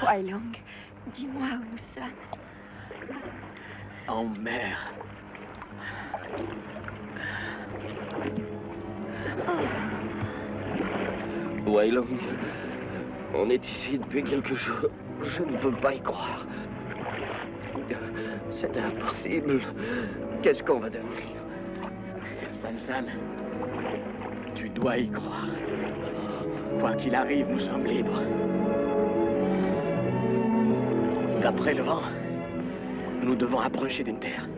Wailong, dis-moi où nous sommes. En mer. Wailong, on est ici depuis quelques jours. Je ne peux pas y croire. C'est impossible. Qu'est-ce qu'on va devenir? San, tu dois y croire. Quoi qu'il arrive, nous sommes libres. D'après le vent, nous devons approcher d'une terre.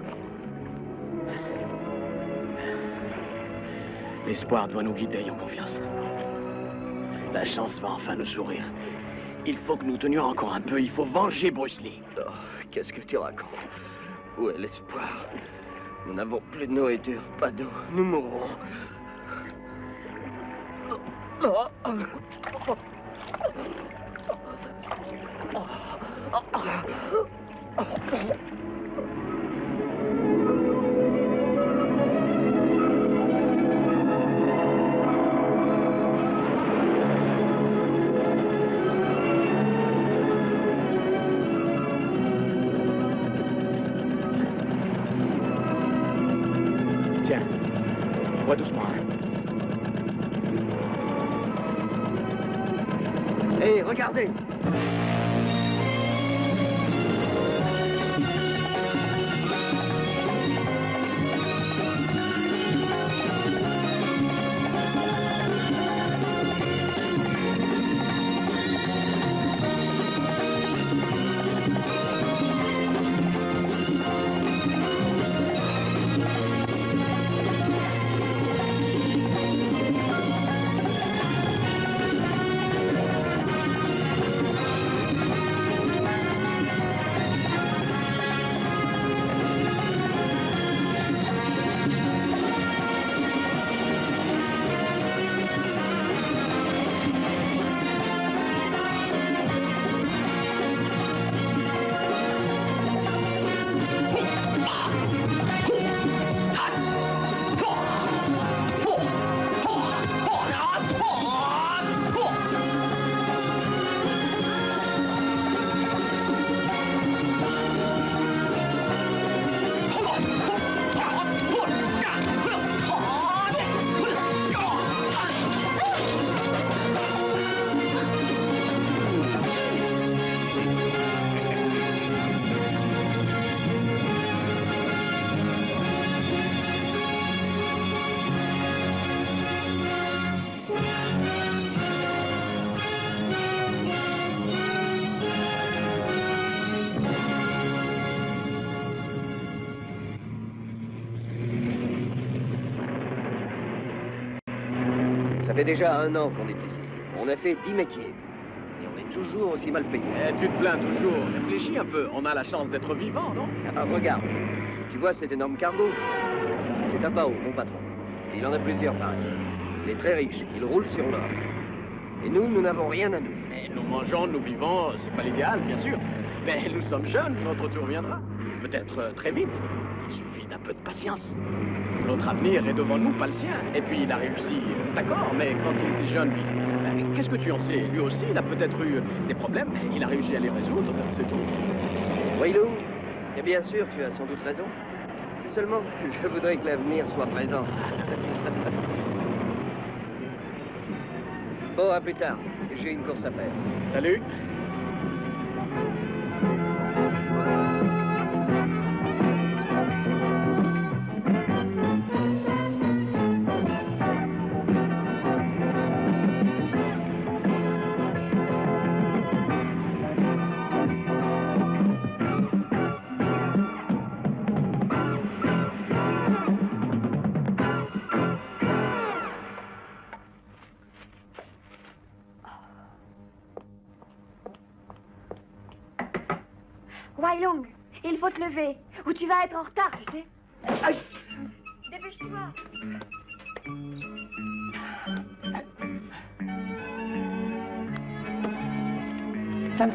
L'espoir doit nous guider, ayons confiance. La chance va enfin nous sourire. Il faut que nous tenions encore un peu. Il faut venger Bruce Lee. Oh, qu'est-ce que tu racontes? Où est l'espoir? Nous n'avons plus de nourriture, pas d'eau. Nous mourrons. Tiens, bois doucement. Hé, regardez! Ça fait déjà 1 an qu'on est ici. On a fait 10 métiers. Et on est toujours aussi mal payé. Tu te plains toujours. Réfléchis un peu. On a la chance d'être vivant, non? Ah, regarde. Tu vois cet énorme cargo? C'est un Bao, mon patron. Il en a plusieurs pareils. Il est très riche. Il roule sur l'or. Et nous n'avons rien à nous. Mais nous mangeons, nous vivons. C'est pas l'idéal, bien sûr. Mais nous sommes jeunes. Notre tour viendra. Peut-être très vite. Il suffit d'un peu de patience. Notre avenir est devant nous, pas le sien. Et puis il a réussi, d'accord, mais quand il était jeune, qu'est-ce que tu en sais? Lui aussi, il a peut-être eu des problèmes, mais il a réussi à les résoudre, c'est tout. Wailong, et bien sûr, tu as sans doute raison. Seulement, je voudrais que l'avenir soit présent. Bon, à plus tard. J'ai une course à faire. Salut. Wailong, il faut te lever, ou tu vas être en retard, tu sais. Aïe. Dépêche-toi. San.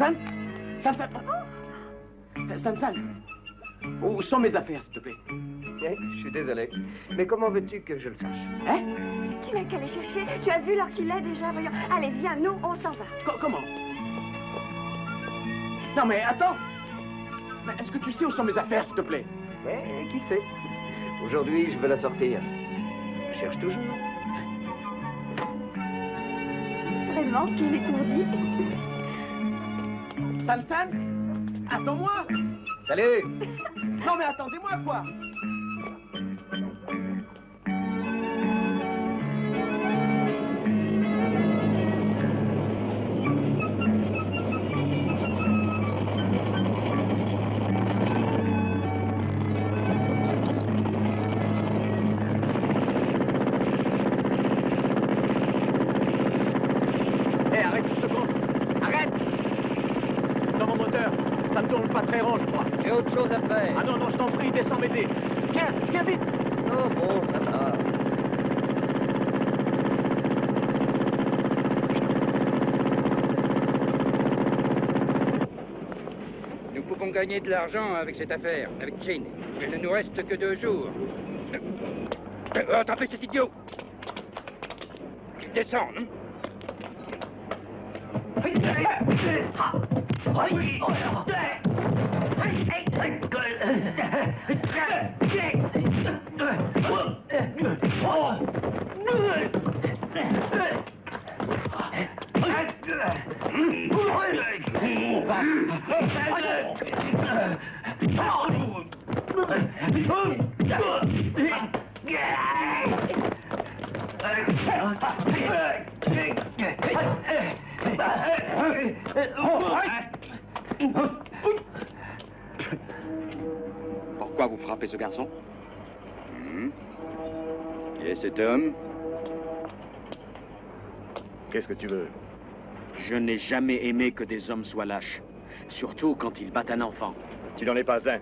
San. Où sont mes affaires, s'il te plaît? Je suis désolé. Mais comment veux-tu que je le sache? Hein? Tu n'as qu'à les chercher. Tu as vu l'heure qu'il est déjà, voyons. Allez, viens, nous, on s'en va. Comment? Non mais attends. Mais est-ce que tu sais où sont mes affaires, s'il te plaît? Mais qui sait? Aujourd'hui, je veux la sortir. Je cherche toujours. Vraiment, qu'il est étourdi. San, attends-moi. Salut! Non mais attendez-moi, quoi. Arrête une seconde. Arrête. Dans mon moteur, ça ne tourne pas très rond, je crois. J'ai autre chose à faire. Ah non, non, je t'en prie, descends m'aider. Viens vite. Oh bon, ça va. Nous pouvons gagner de l'argent avec cette affaire, avec Chin. Il ne nous reste que 2 jours. Attrapez cet idiot! Il descend, non? Pourquoi vous frappez ce garçon? Et cet homme? Qu'est-ce que tu veux? Je n'ai jamais aimé que des hommes soient lâches. Surtout quand ils battent un enfant. Tu n'en es pas un.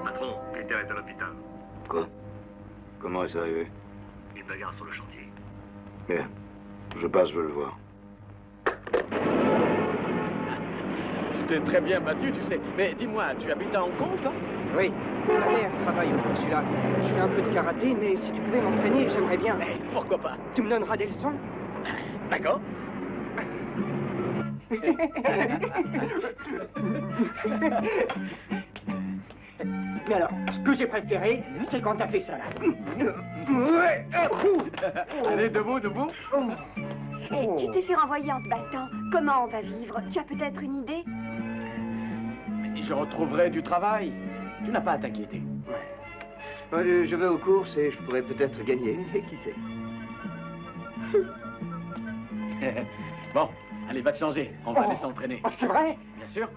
Patron, Peter est à l'hôpital. Quoi? Comment est-ce arrivé? Une bagarre sur le chantier. Bien. Je passe, je veux le voir. Tu t'es très bien battu, tu sais. Mais dis-moi, tu habites à Hong Kong, toi? Oui, ma mère travaille au consulat. Je fais un peu de karaté, mais si tu pouvais m'entraîner, j'aimerais bien. Eh, pourquoi pas? Tu me donneras des leçons? D'accord. Mais alors, ce que j'ai préféré, c'est quand t'as fait ça là. Allez, debout. Et tu t'es fait renvoyer en te battant. Comment on va vivre? Tu as peut-être une idée? Je retrouverai du travail. Tu n'as pas à t'inquiéter. Je vais aux courses et je pourrais peut-être gagner. Qui sait? Bon, allez, va te changer. On va aller s'entraîner. Oh, c'est vrai? Bien sûr.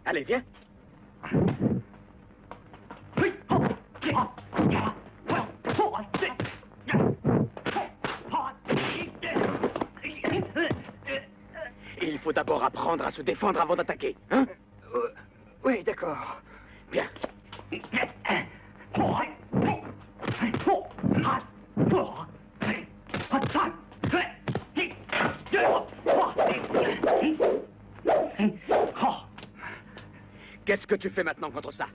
Allez, viens. Il faut d'abord apprendre à se défendre avant d'attaquer, hein? Oui, d'accord. Bien. Qu'est-ce que tu fais maintenant contre ça?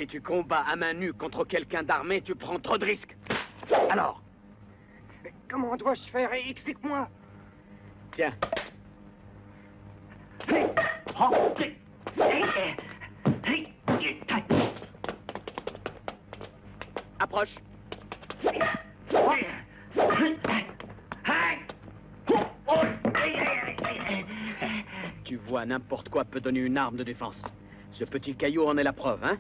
Si tu combats à main nue contre quelqu'un d'armé, tu prends trop de risques. Alors, Mais comment dois-je faire? Explique-moi. tiens. Approche. Tu vois, n'importe quoi peut donner une arme de défense. Ce petit caillou en est la preuve, hein?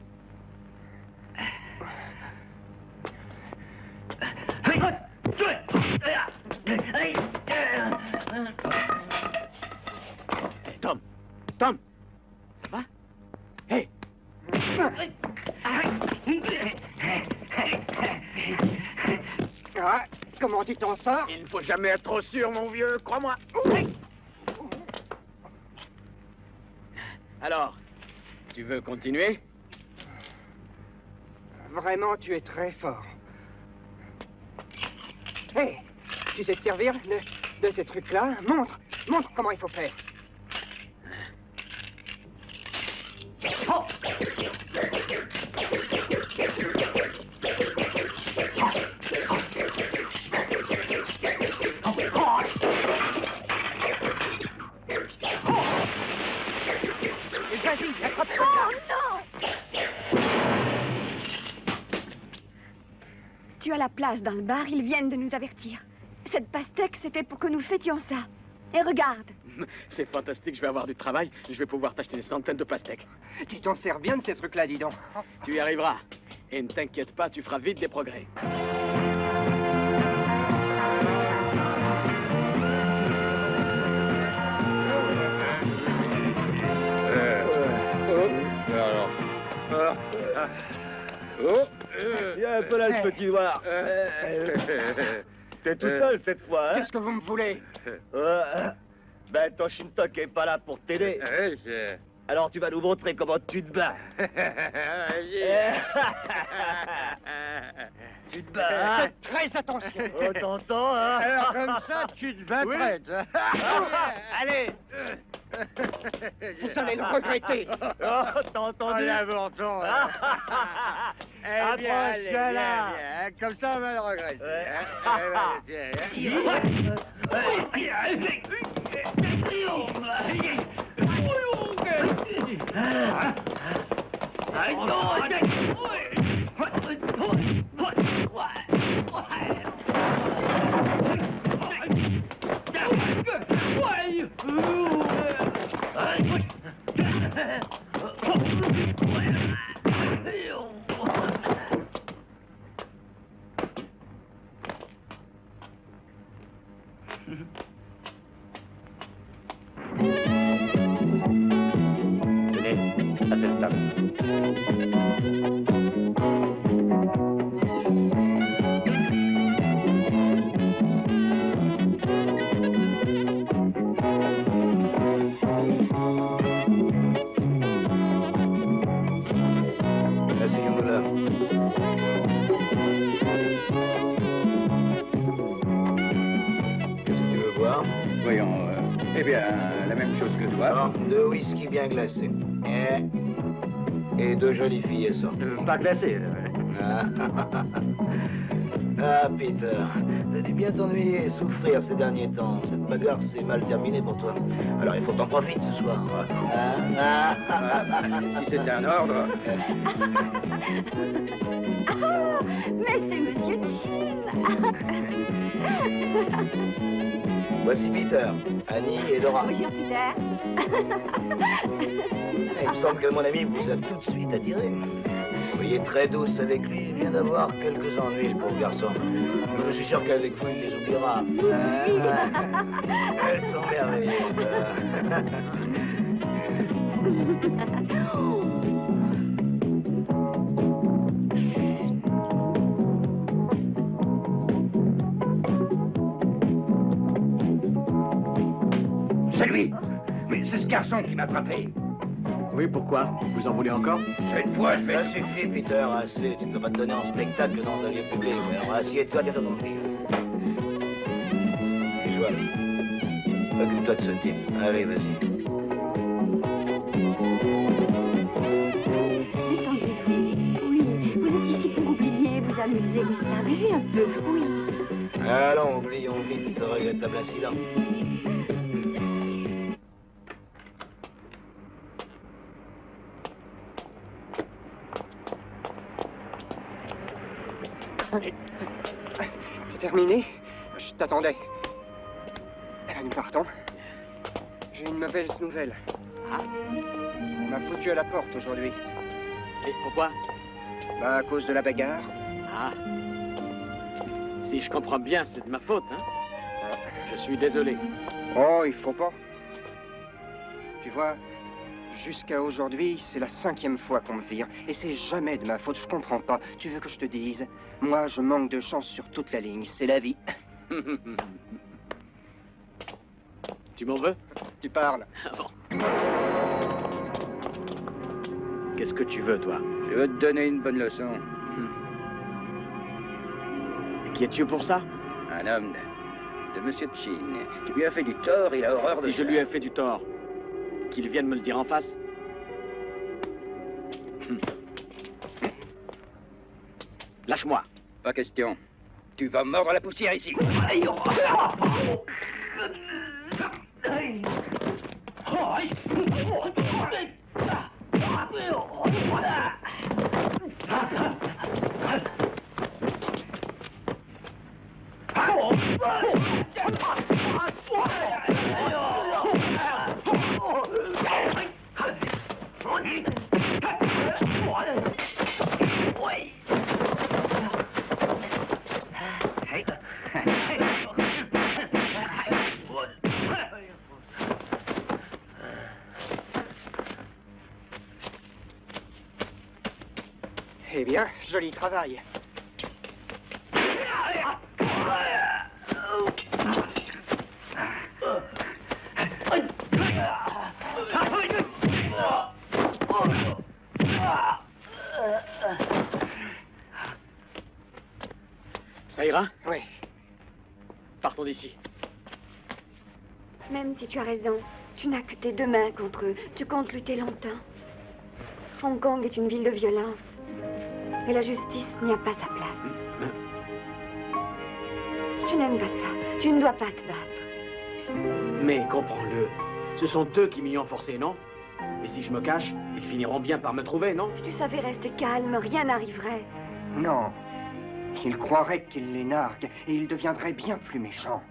Tom! Tom! Ça va? Hé! Ah, comment tu t'en sors? Il ne faut jamais être trop sûr, mon vieux, crois-moi. Alors, tu veux continuer? Vraiment, tu es très fort. Hé, tu sais te servir de ces trucs-là? Montre comment il faut faire. Vas-y, attrape-toi. Oh non! Tu as la place dans le bar, ils viennent de nous avertir. Cette pastèque, c'était pour que nous fêtions ça. Et regarde. C'est fantastique, je vais avoir du travail. Je vais pouvoir t'acheter des centaines de pastèques. Tu t'en sers bien de ces trucs-là, dis donc. Tu y arriveras. Et ne t'inquiète pas, tu feras vite des progrès. Viens un peu là, le petit noir. T'es tout seul cette fois, hein? Qu'est-ce que vous me voulez? Ben, ton Shintok est pas là pour t'aider. Alors tu vas nous montrer comment tu te bats. Tu te bats, hein? Faites très attention. Oh, t'entends, hein? Alors comme ça, tu te battrais. Allez! Vous allez le regretter. Oh, t'as entendu? L'abandon. Approche-toi là. Comme ça, on va le regretter. Tenez, à cette table. Asseyons-nous là. Qu'est-ce que tu veux boire? Voyons, eh bien, la même chose que toi. Bon, 2 whisky bien glacés. Et 2 jolies filles ça. Pas glacé. Ah, Peter, t'as dû bien t'ennuyer et souffrir ces derniers temps. Cette bagarre s'est mal terminée pour toi. Alors il faut que t'en profites ce soir. Si c'est un ordre. Ah, mais c'est Monsieur Chin. Voici Peter, Annie et Laura. Bonjour, Peter. Il me semble que mon ami vous a tout de suite attiré. Vous voyez très douce avec lui, il vient d'avoir quelques ennuis, le pauvre garçon. Je suis sûr qu'avec vous, il les oubliera. Elles sont merveilleuses. C'est lui. Mais c'est ce garçon qui m'a frappé. Oui, pourquoi? Vous en voulez encore? Cette fois, je vais... Ça suffit, Peter, assez. Tu ne peux pas te donner en spectacle dans un lieu public. Alors assieds-toi, tiens ton fil. Et joie. Occupe-toi de ce type. Allez, vas-y. Détendez-vous. Oui. Allons, oublions vite ce regrettable incident. C'est terminé? Je t'attendais. Nous partons. J'ai une mauvaise nouvelle. Ah, On m'a foutu à la porte aujourd'hui. et pourquoi? Bah, à cause de la bagarre. Ah. Si je comprends bien, c'est de ma faute, hein? Je suis désolé. Oh, il faut pas. Tu vois, jusqu'à aujourd'hui, c'est la 5e fois qu'on me vire. Et c'est jamais de ma faute, je comprends pas. Tu veux que je te dise? Moi, je manque de chance sur toute la ligne. C'est la vie. Tu m'en veux? Tu parles. Ah bon. Qu'est-ce que tu veux, toi? Je veux te donner une bonne leçon. Et qui es-tu pour ça? Un homme de Monsieur Chin. Tu lui as fait du tort, il a horreur de Si je ça. lui ai fait du tort, qu'il vienne me le dire en face. Lâche-moi. Pas question. Tu vas mordre la poussière ici. Eh bien, joli travail. Ça ira? Oui. Partons d'ici. Même si tu as raison, tu n'as que tes 2 mains contre eux. Tu comptes lutter longtemps. Hong Kong est une ville de violence. Et la justice n'y a pas sa place. Je n'aime pas ça. Tu ne dois pas te battre. Mais comprends-le, ce sont eux qui m'y ont forcé, non? Et si je me cache, ils finiront bien par me trouver, non? Si tu savais rester calme, rien n'arriverait. Non. Il croirait qu'il les nargue et il deviendrait bien plus méchant.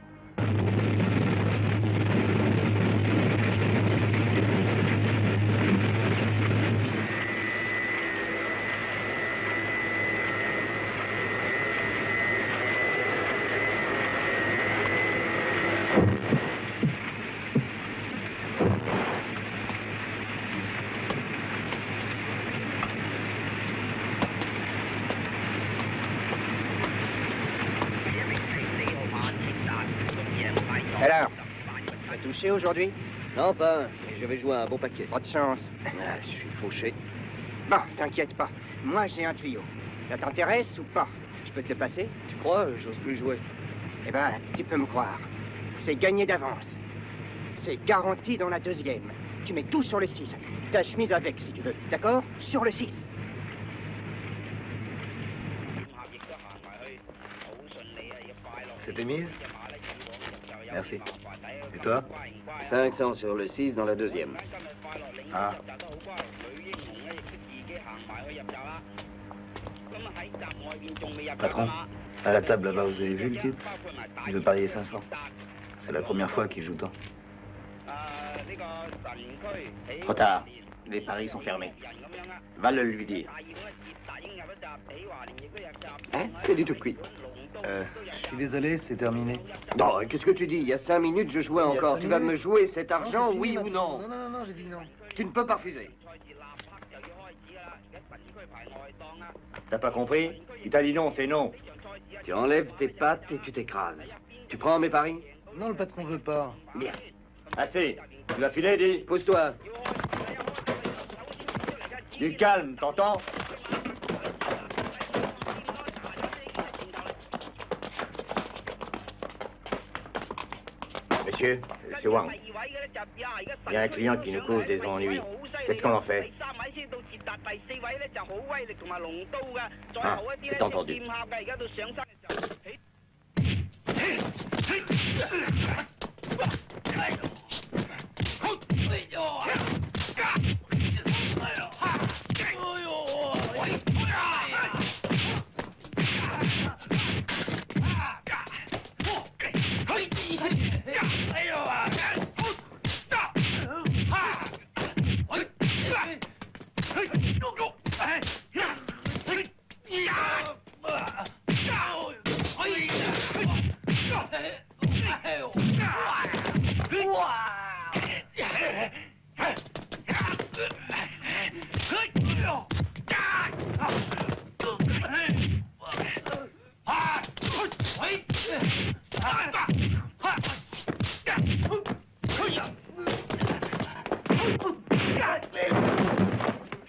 Alors, tu as touché aujourd'hui? Non, pas un. Et je vais jouer un bon paquet. Pas de chance. Ah, je suis fauché. Bon, t'inquiète pas. Moi, j'ai un tuyau. Ça t'intéresse ou pas? Je peux te le passer? Tu crois? J'ose plus jouer. Eh ben, tu peux me croire. C'est gagné d'avance. C'est garanti dans la 2e. Tu mets tout sur le 6. Ta chemise avec, si tu veux. D'accord? Sur le 6. C'était mise? Merci. Et toi? 500 sur le 6 dans la 2e. Ah. Patron, à la table là-bas, vous avez vu le type? Il veut parier 500. C'est la première fois qu'il joue tant. Trop tard. Les paris sont fermés. Va le lui dire. Hein? C'est du tout cuit. Je suis désolé, c'est terminé. Bon, qu'est-ce que tu dis? Il y a 5 minutes, je jouais Il y a encore. 5 Tu vas minutes. me jouer cet argent, Non, c'est oui fini, ou maintenant. non? Non, j'ai dit non. Tu ne peux pas refuser. T'as pas compris? Il t'a dit non, c'est non. Tu enlèves tes pattes et tu t'écrases. Tu prends mes paris? Non, le patron veut pas. Bien. Assez. Tu vas filer, dis. Pose-toi. Du calme, t'entends? Monsieur, c'est Wang. Il y a un client qui nous cause des ennuis. Qu'est-ce qu'on en fait? c'est entendu.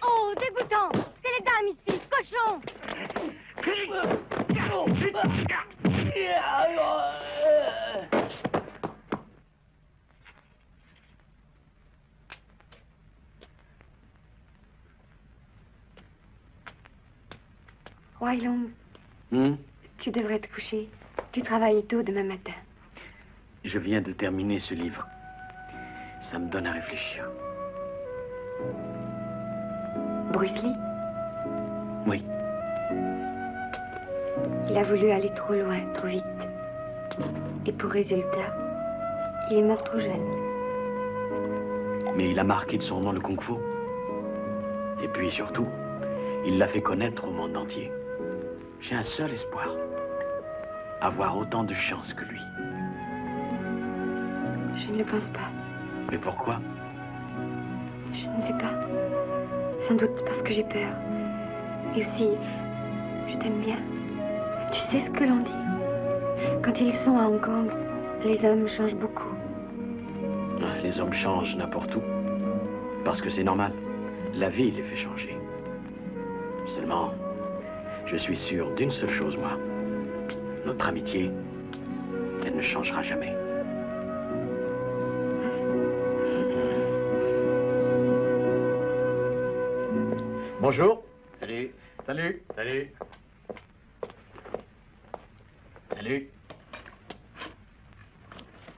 Oh, dégoûtant! C'est les dames ici, cochon! Wylong, tu devrais te coucher. Tu travailles tôt demain matin. Je viens de terminer ce livre. Ça me donne à réfléchir. Bruce Lee, Oui. il a voulu aller trop loin, trop vite. Et pour résultat, il est mort trop jeune. Mais il a marqué de son nom le kung-fu. Et puis surtout, il l'a fait connaître au monde entier. J'ai un seul espoir. Avoir autant de chance que lui. Je ne le pense pas. Mais pourquoi? Je ne sais pas. Sans doute parce que j'ai peur. Et aussi, je t'aime bien. Tu sais ce que l'on dit. Quand ils sont à Hong Kong, les hommes changent beaucoup. Les hommes changent n'importe où. Parce que c'est normal. La vie les fait changer. Seulement, je suis sûr d'une seule chose, moi. Notre amitié, elle ne changera jamais. Bonjour. Salut. Salut. Salut. Salut.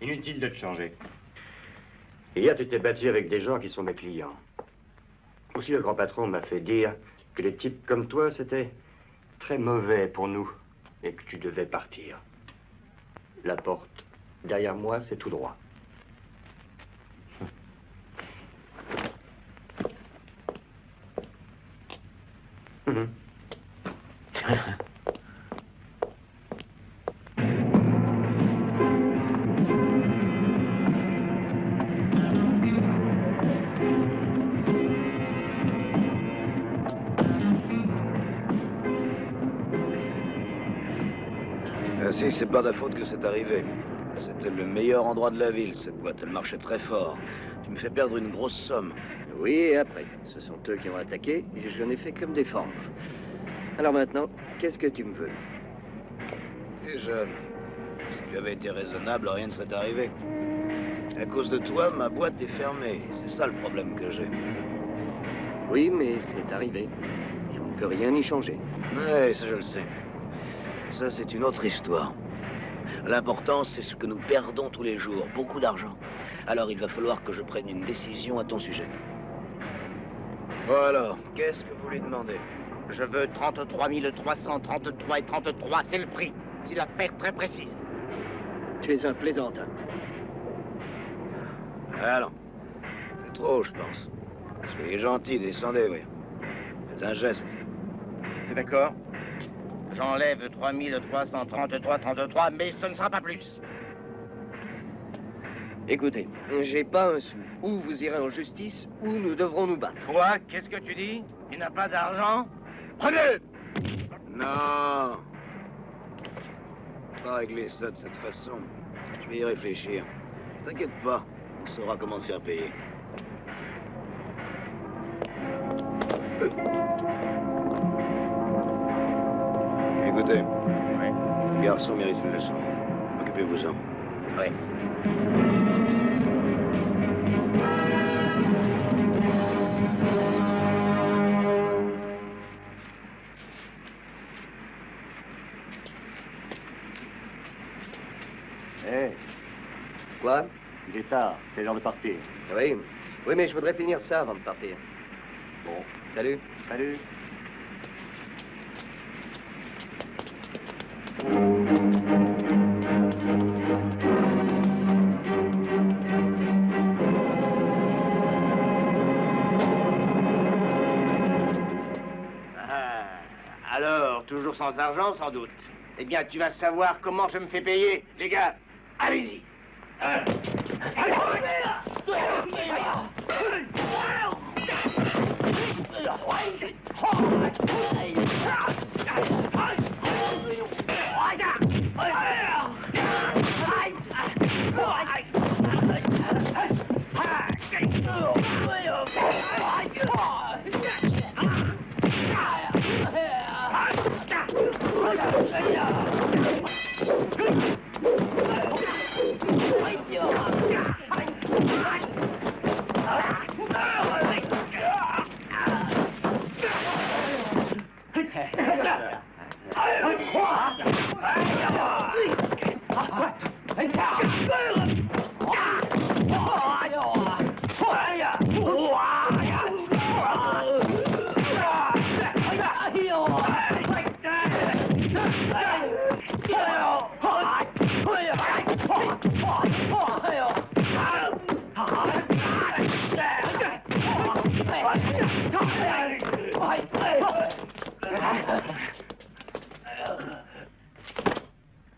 Inutile de te changer. Hier, tu t'es battu avec des gens qui sont mes clients. Aussi, le grand patron m'a fait dire que les types comme toi, c'était très mauvais pour nous et que tu devais partir. La porte, derrière moi, c'est tout droit. Si, c'est pas ta faute que c'est arrivé. C'était le meilleur endroit de la ville, cette boîte. Elle marchait très fort. Tu me fais perdre une grosse somme. Oui, et après, ce sont eux qui ont attaqué et je n'ai fait que me défendre. Alors maintenant, qu'est-ce que tu me veux? Tu es jeune. Si tu avais été raisonnable, rien ne serait arrivé. À cause de toi, ma boîte est fermée. C'est ça le problème que j'ai. Oui, mais c'est arrivé. Et on ne peut rien y changer. Oui, ça je le sais. Ça, c'est une autre histoire. L'important, c'est ce que nous perdons tous les jours. Beaucoup d'argent. Alors, il va falloir que je prenne une décision à ton sujet. Bon alors, qu'est-ce que vous lui demandez? Je veux 33 333 et 33, c'est le prix. C'est la perte très précise. Tu es un plaisantin. Allons. C'est trop, je pense. Soyez gentil, descendez, oui. Faites un geste. C'est d'accord? J'enlève 3333, mais ce ne sera pas plus. Écoutez, j'ai pas un sou. Ou vous irez en justice, ou nous devrons nous battre. Quoi? Qu'est-ce que tu dis? Tu n'as pas d'argent? Prenez! Non. Pas régler ça de cette façon. Je vais y réfléchir. T'inquiète pas, on saura comment te faire payer. Écoutez, le garçon mérite une leçon. Occupez-vous-en. Oui. Quoi? Il est tard, c'est l'heure de partir. Oui. Oui, mais je voudrais finir ça avant de partir. Bon. Salut. Salut. Alors, toujours sans argent, sans doute. Eh bien, tu vas savoir comment je me fais payer. Les gars, allez-y.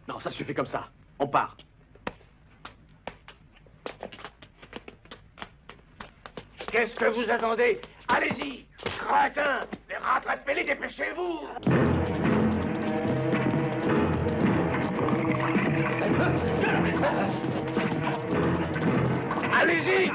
Non, ça suffit comme ça. On part. Qu'est-ce que vous attendez? Allez-y, crétin! Rattrapez-les, dépêchez-vous! Allez-y!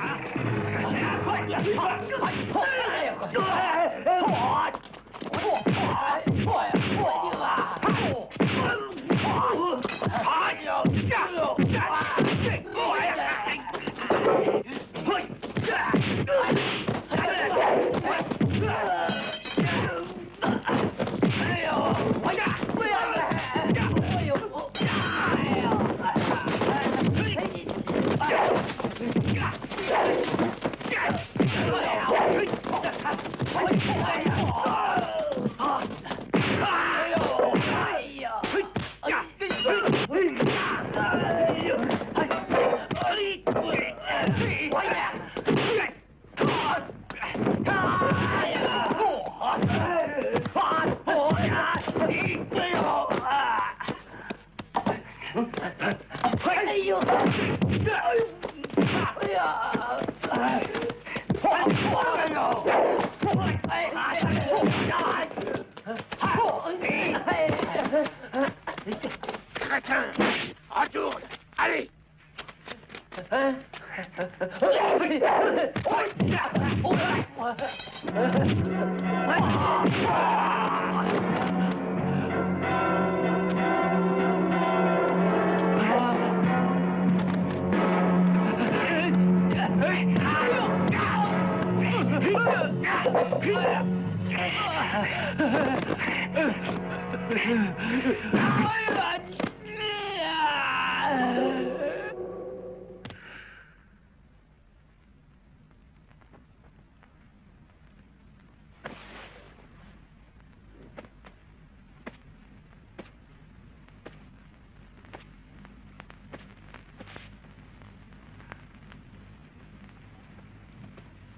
Crétin! Retourne! Allez!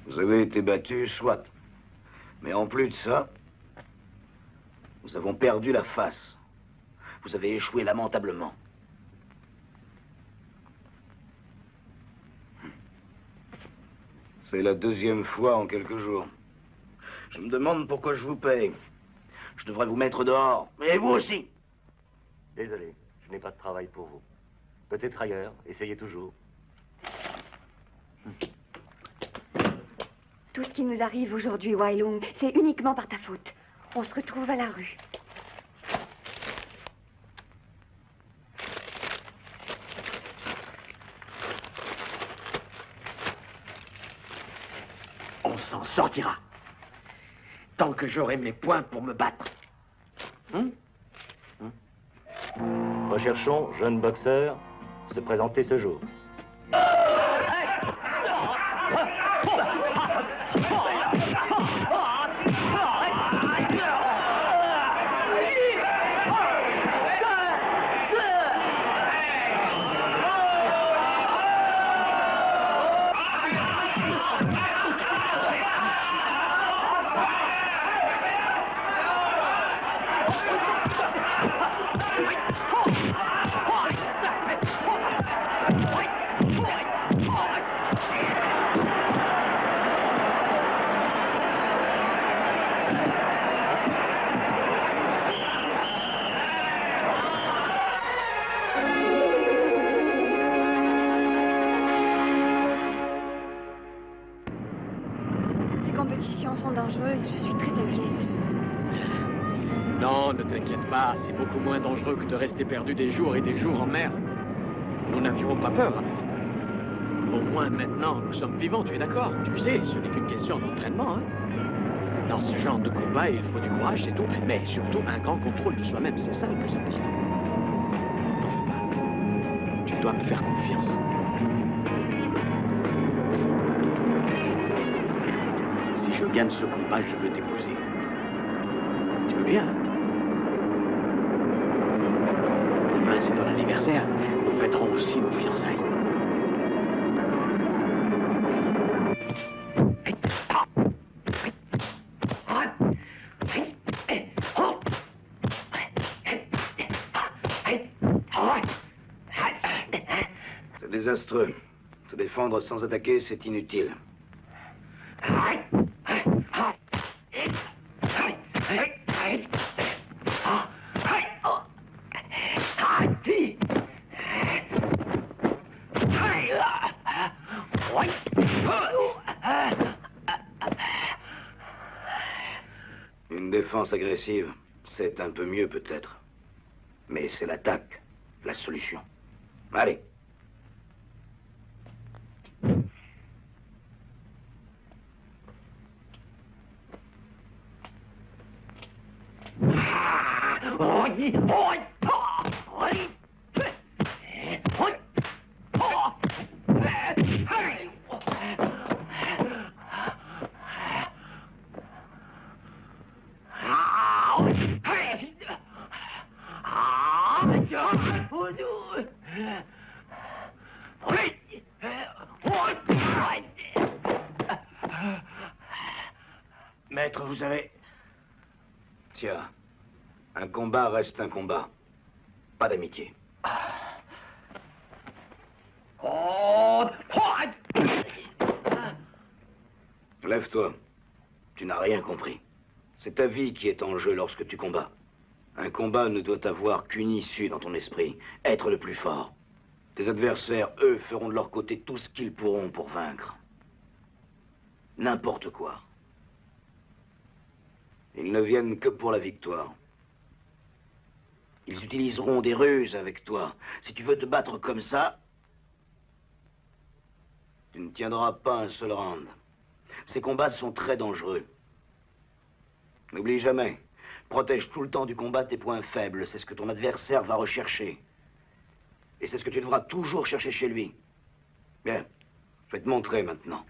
Vous avez été battu, soit. Mais en plus de ça, nous avons perdu la face. Vous avez échoué lamentablement. C'est la deuxième fois en quelques jours. Je me demande pourquoi je vous paye. Je devrais vous mettre dehors. Et vous aussi. Désolé, je n'ai pas de travail pour vous. Peut-être ailleurs, essayez toujours. Tout ce qui nous arrive aujourd'hui, Wailung, c'est uniquement par ta faute. On se retrouve à la rue. On s'en sortira. Tant que j'aurai mes poings pour me battre. Recherchons jeune boxeur se présenter ce jour. Ces compétitions sont dangereuses, je suis très inquiète. Non, ne t'inquiète pas, c'est beaucoup moins dangereux que de rester perdu des jours et des jours en mer. Nous n'avions pas peur alors. Au moins maintenant, nous sommes vivants, tu es d'accord? Tu sais, ce n'est qu'une question d'entraînement, hein. Dans ce genre de combat, il faut du courage, c'est tout. Mais surtout, un grand contrôle de soi-même, c'est ça le plus important. T'en fais pas. Tu dois me faire confiance. Si je gagne ce combat, je veux t'épouser. Tu veux bien, hein? Demain, c'est ton anniversaire. Nous fêterons aussi nos fiançailles. C'est désastreux. Se défendre sans attaquer, c'est inutile. Une défense agressive, c'est un peu mieux peut-être. Mais c'est l'attaque, la solution. Allez. Maître, vous avez... Tiens, un combat reste un combat. Pas d'amitié. Lève-toi. Tu n'as rien compris. C'est ta vie qui est en jeu lorsque tu combats. Un combat ne doit avoir qu'une issue dans ton esprit. Être le plus fort. Tes adversaires, eux, feront de leur côté tout ce qu'ils pourront pour vaincre. N'importe quoi. Ils ne viennent que pour la victoire. Ils utiliseront des ruses avec toi. Si tu veux te battre comme ça, tu ne tiendras pas un seul round. Ces combats sont très dangereux. N'oublie jamais, protège tout le temps du combat tes points faibles. C'est ce que ton adversaire va rechercher. Et c'est ce que tu devras toujours chercher chez lui. Bien, je vais te montrer maintenant.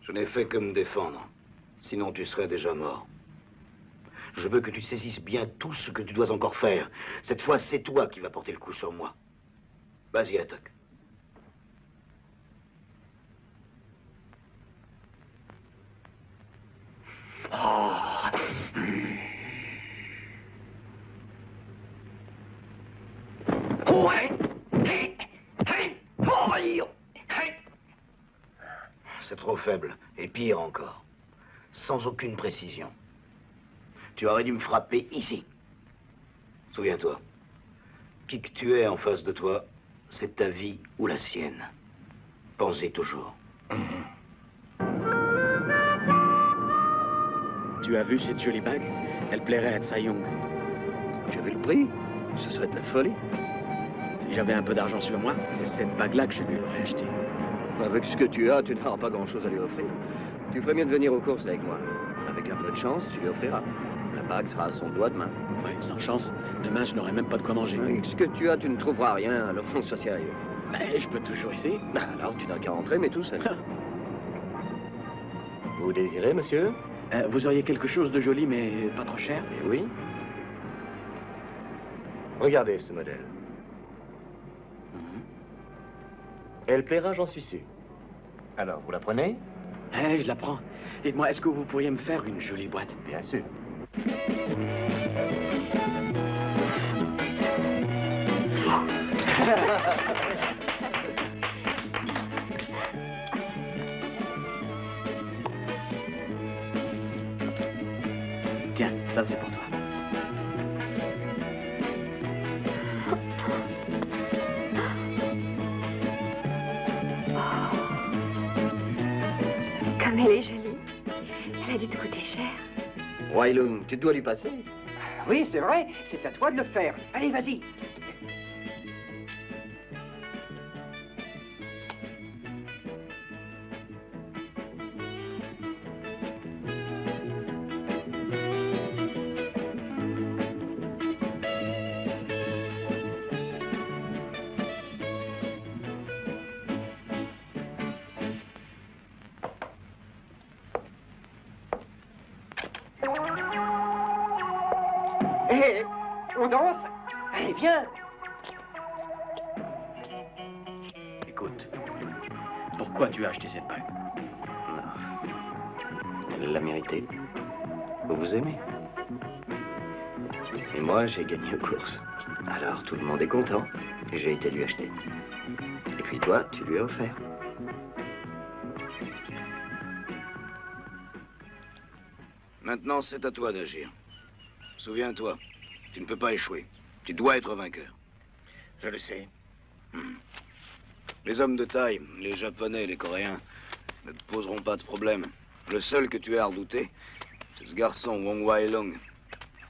Je n'ai fait que me défendre. Sinon, tu serais déjà mort. Je veux que tu saisisses bien tout ce que tu dois encore faire. Cette fois, c'est toi qui vas porter le coup sur moi. Vas-y, attaque. C'est trop faible, et pire encore. Sans aucune précision. Tu aurais dû me frapper ici. Souviens-toi, qui que tu es en face de toi, c'est ta vie ou la sienne. Pense-y toujours. Tu as vu cette jolie bague? Elle plairait à Tsai Young. Tu as vu le prix? Ce serait de la folie. Si j'avais un peu d'argent sur moi, c'est cette bague-là que je lui aurais achetée. Avec ce que tu as, tu n'auras pas grand-chose à lui offrir. Tu ferais mieux de venir aux courses avec moi. Avec un peu de chance, tu lui offriras. La bague sera à son doigt demain. Oui, sans chance, demain, je n'aurai même pas de quoi manger. Avec ce que tu as, tu ne trouveras rien, alors on soit sérieux. Mais je peux toujours essayer. Alors tu n'as qu'à rentrer, mais tout seul. Vous désirez, monsieur? Vous auriez quelque chose de joli, mais pas trop cher? Eh oui. Regardez ce modèle. Elle plaira, j'en suis sûr. Alors, vous la prenez? Je la prends. Dites-moi, est-ce que vous pourriez me faire une jolie boîte? Bien sûr. Tiens, ça c'est pour toi. Comme elle est jolie. Elle a dû te coûter cher. Wailung, tu dois lui passer. Oui, c'est vrai, c'est à toi de le faire. Allez, vas-y. Hé, on danse? Allez, viens. Écoute, pourquoi tu as acheté cette bague? Non. Elle l'a mérité. Vous vous aimez. Et moi, j'ai gagné aux courses. Alors, tout le monde est content. Et j'ai été lui acheter. Et puis toi, tu lui as offert. Maintenant, c'est à toi d'agir. Souviens-toi, tu ne peux pas échouer. Tu dois être vainqueur. Je le sais. Les hommes de taille, les Japonais, les Coréens, ne te poseront pas de problème. Le seul que tu as à redouter, c'est ce garçon, Wong Wailung.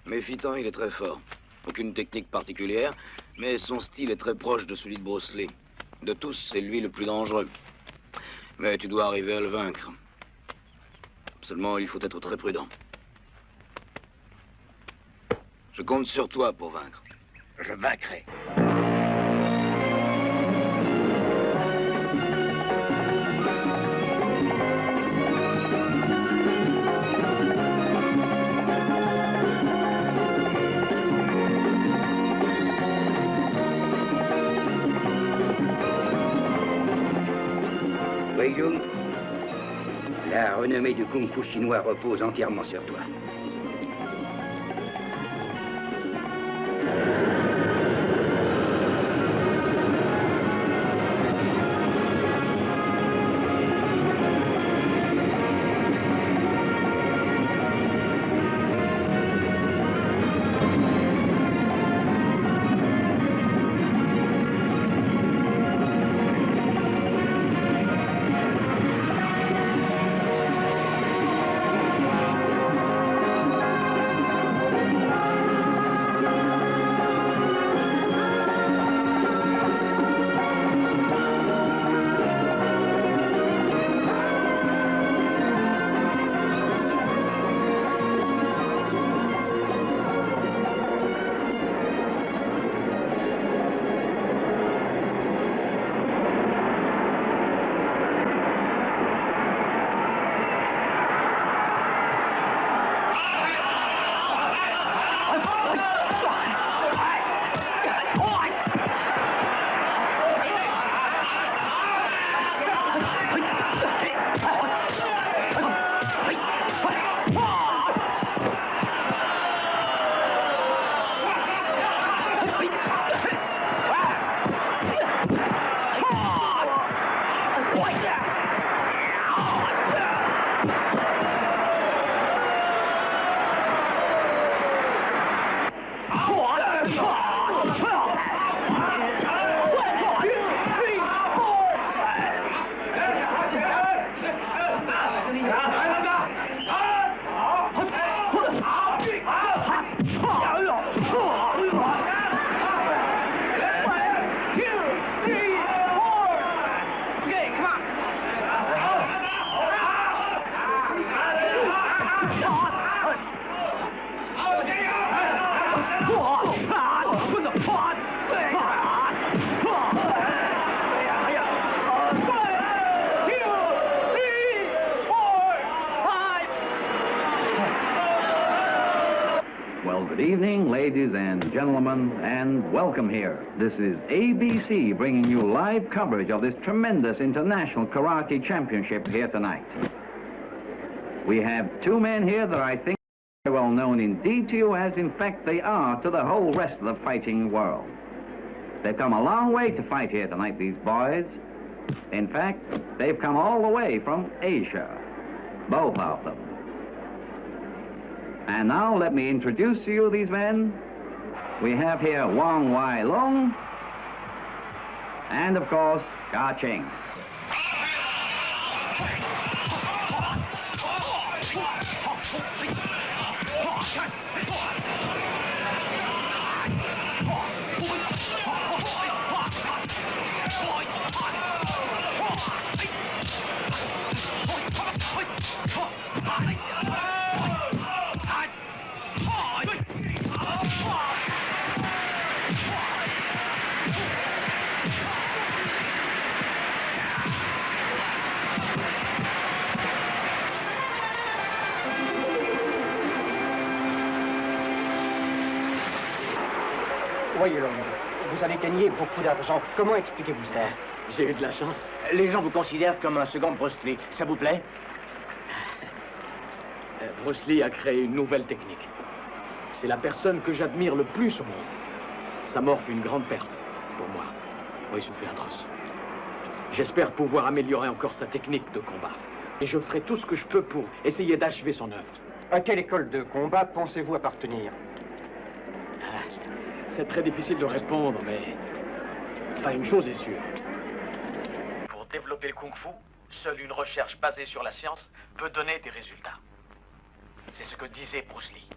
Méfitant, il est très fort. Aucune technique particulière, mais son style est très proche de celui de Bruce Lee. De tous, c'est lui le plus dangereux. Mais tu dois arriver à le vaincre. Seulement, il faut être très prudent. Je compte sur toi pour vaincre. Je vaincrai. Wailung, la renommée du kung-fu chinois repose entièrement sur toi. Good evening, ladies and gentlemen, and welcome here. This is ABC bringing you live coverage of this tremendous international karate championship here tonight. We have two men here that I think are well known indeed to you, as in fact they are to the whole rest of the fighting world. They've come a long way to fight here tonight, these boys. In fact, they've come all the way from Asia, both of them. And now let me introduce to you these men. We have here Wong Wai Lung, and of course, Ka Ching. Voyez l'homme, vous allez gagner beaucoup d'argent. Comment expliquez-vous ça? J'ai eu de la chance. Les gens vous considèrent comme un second Bruce Lee. Ça vous plaît? Bruce Lee a créé une nouvelle technique. C'est la personne que j'admire le plus au monde. Sa mort fut une grande perte pour moi. Oui, ce fut atroce. J'espère pouvoir améliorer encore sa technique de combat. Et je ferai tout ce que je peux pour essayer d'achever son œuvre. À quelle école de combat pensez-vous appartenir? C'est très difficile de répondre, mais... Enfin, une chose est sûre. Pour développer le kung-fu, seule une recherche basée sur la science peut donner des résultats. C'est ce que disait Bruce Lee.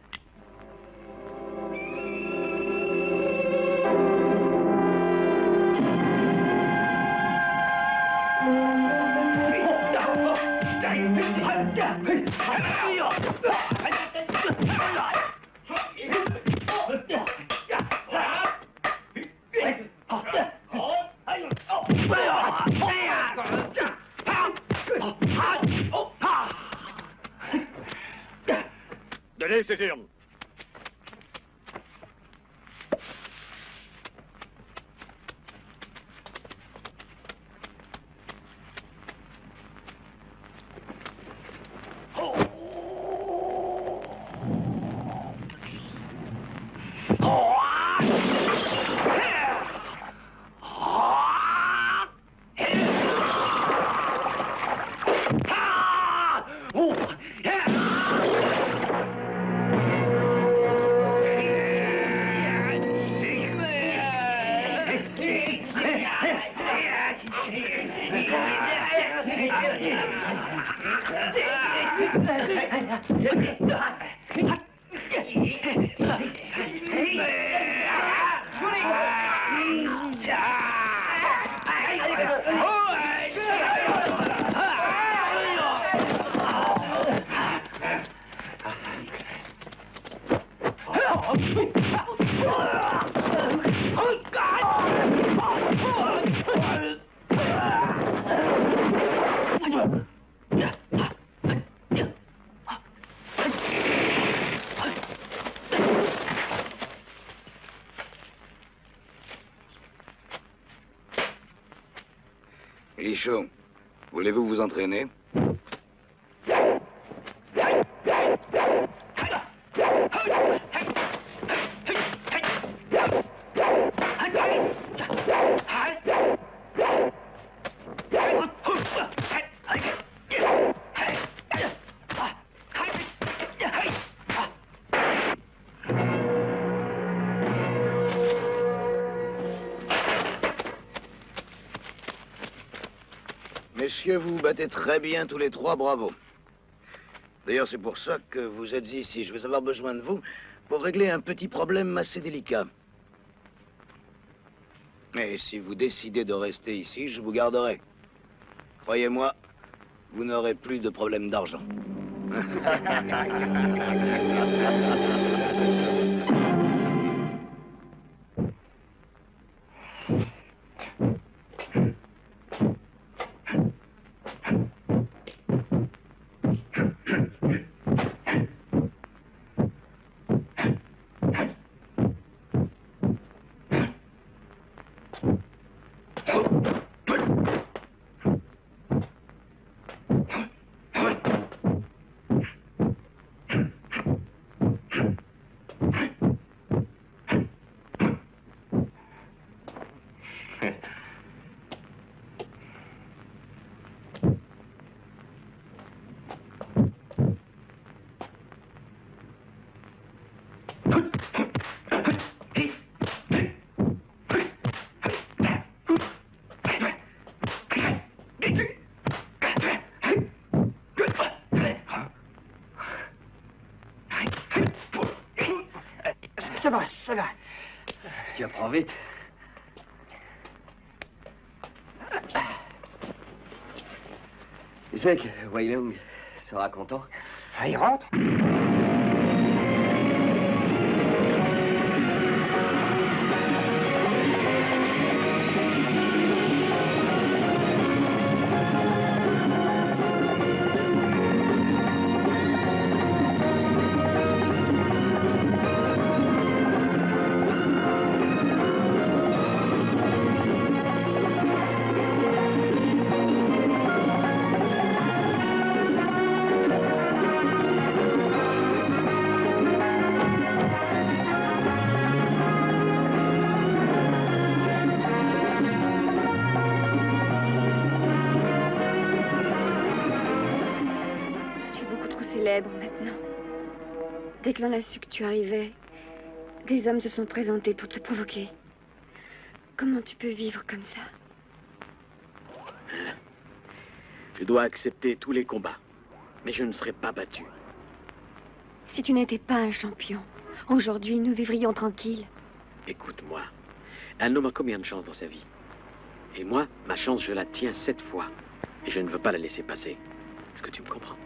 Donnez ces urnes. Lichot, voulez-vous vous entraîner? Messieurs, vous vous battez très bien tous les trois, bravo. D'ailleurs, c'est pour ça que vous êtes ici. Je vais avoir besoin de vous pour régler un petit problème assez délicat. Mais si vous décidez de rester ici, je vous garderai. Croyez-moi, vous n'aurez plus de problème d'argent. Ça va, ça va. Tu apprends vite. Tu sais que Wei Lung sera content. Ah, il rentre? Maintenant. Dès que l'on a su que tu arrivais, des hommes se sont présentés pour te provoquer. Comment tu peux vivre comme ça? Je dois accepter tous les combats, mais je ne serai pas battu. Si tu n'étais pas un champion, aujourd'hui nous vivrions tranquilles. Écoute-moi, un homme a combien de chances dans sa vie? Et moi, ma chance, je la tiens 7 fois. Et je ne veux pas la laisser passer. Est-ce que tu me comprends?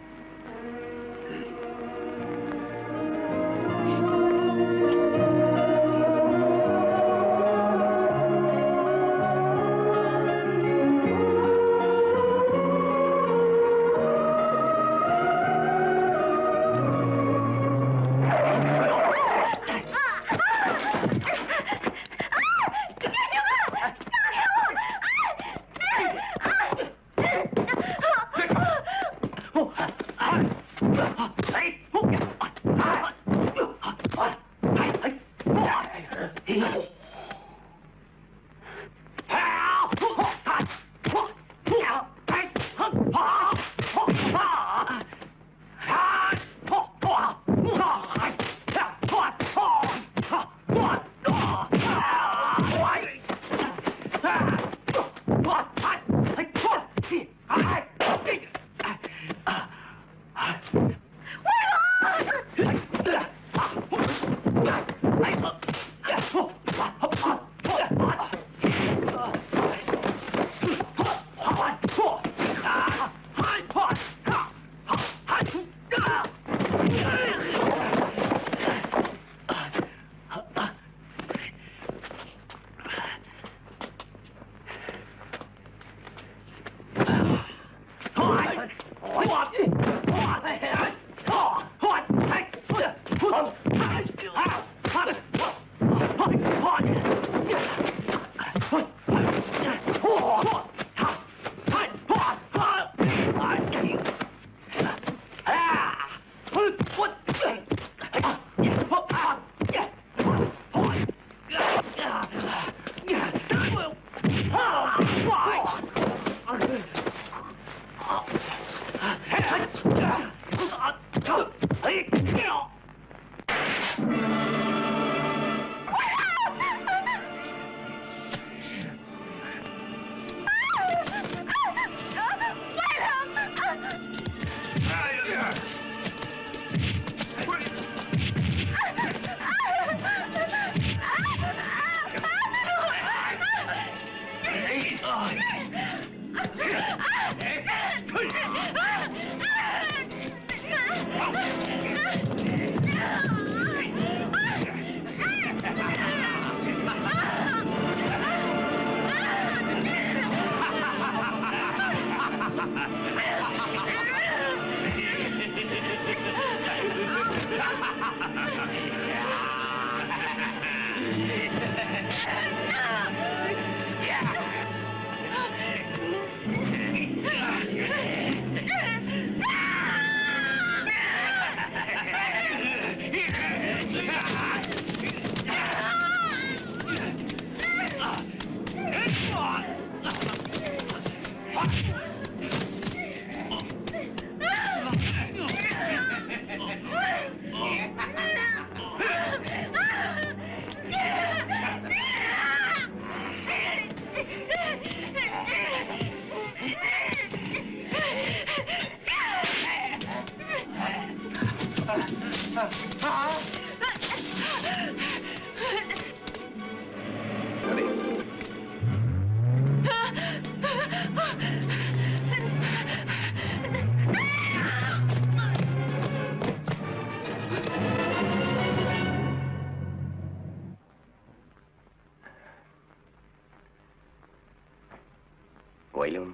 Weilung,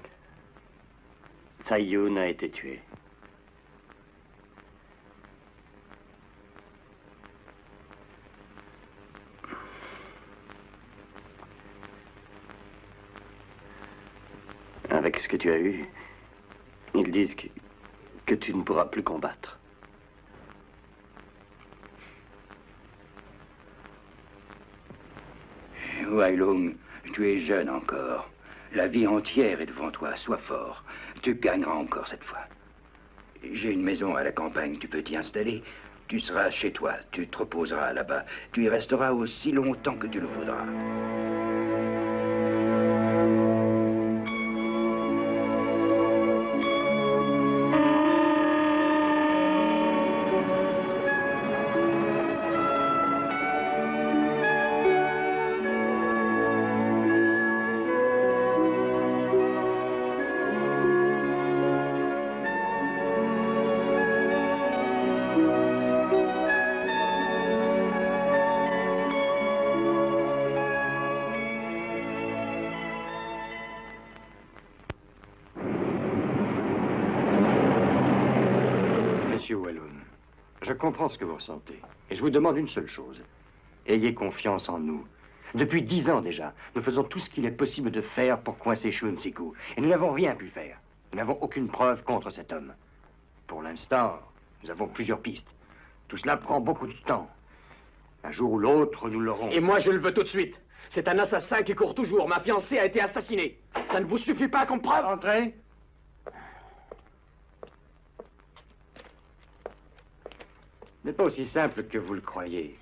Tsai Yun a été tué. Avec ce que tu as eu, ils disent que tu ne pourras plus combattre. Weilung, tu es jeune encore. La vie entière est devant toi. Sois fort. Tu gagneras encore cette fois. J'ai une maison à la campagne. Tu peux t'y installer. Tu seras chez toi. Tu te reposeras là-bas. Tu y resteras aussi longtemps que tu le voudras. Monsieur Weilung, je comprends ce que vous ressentez. Et je vous demande une seule chose. Ayez confiance en nous. Depuis 10 ans déjà, nous faisons tout ce qu'il est possible de faire pour coincer Shun Siku. Et nous n'avons rien pu faire. Nous n'avons aucune preuve contre cet homme. Pour l'instant, nous avons plusieurs pistes. Tout cela prend beaucoup de temps. Un jour ou l'autre, nous l'aurons. Et moi, je le veux tout de suite. C'est un assassin qui court toujours. Ma fiancée a été assassinée. Ça ne vous suffit pas comme preuve? Entrez. Ce n'est pas aussi simple que vous le croyez.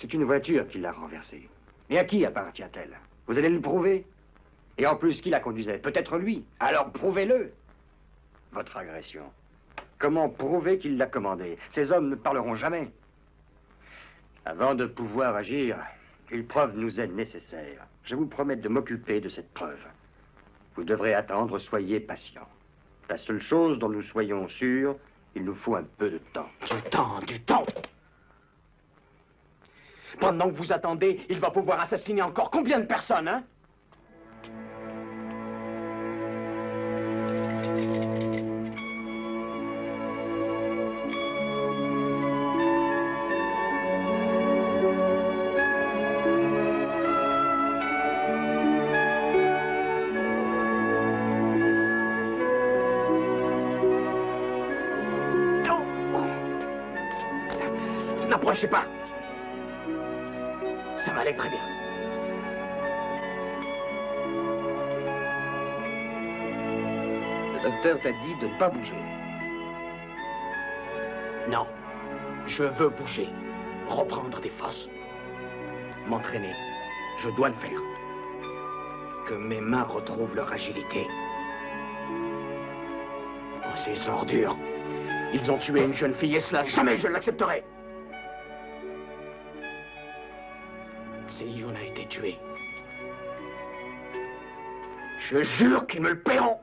C'est une voiture qui l'a renversée. Mais à qui appartient-elle? Vous allez le prouver? Et en plus, qui la conduisait? Peut-être lui. Alors prouvez-le. Votre agression. Comment prouver qu'il l'a commandée? Ces hommes ne parleront jamais. Avant de pouvoir agir, une preuve nous est nécessaire. Je vous promets de m'occuper de cette preuve. Vous devrez attendre, soyez patient. La seule chose dont nous soyons sûrs, il nous faut un peu de temps. Du temps. Pendant que vous attendez, il va pouvoir assassiner encore combien de personnes, hein? N'approchez pas. Ça va aller très bien. Le docteur t'a dit de ne pas bouger. Non. Je veux bouger. Reprendre des forces. M'entraîner. Je dois le faire. Que mes mains retrouvent leur agilité. Oh, ces ordures. Ils ont tué une jeune fille et cela, jamais je ne l'accepterai. Tsai-Yun a été tué. Je jure qu'ils me le paieront.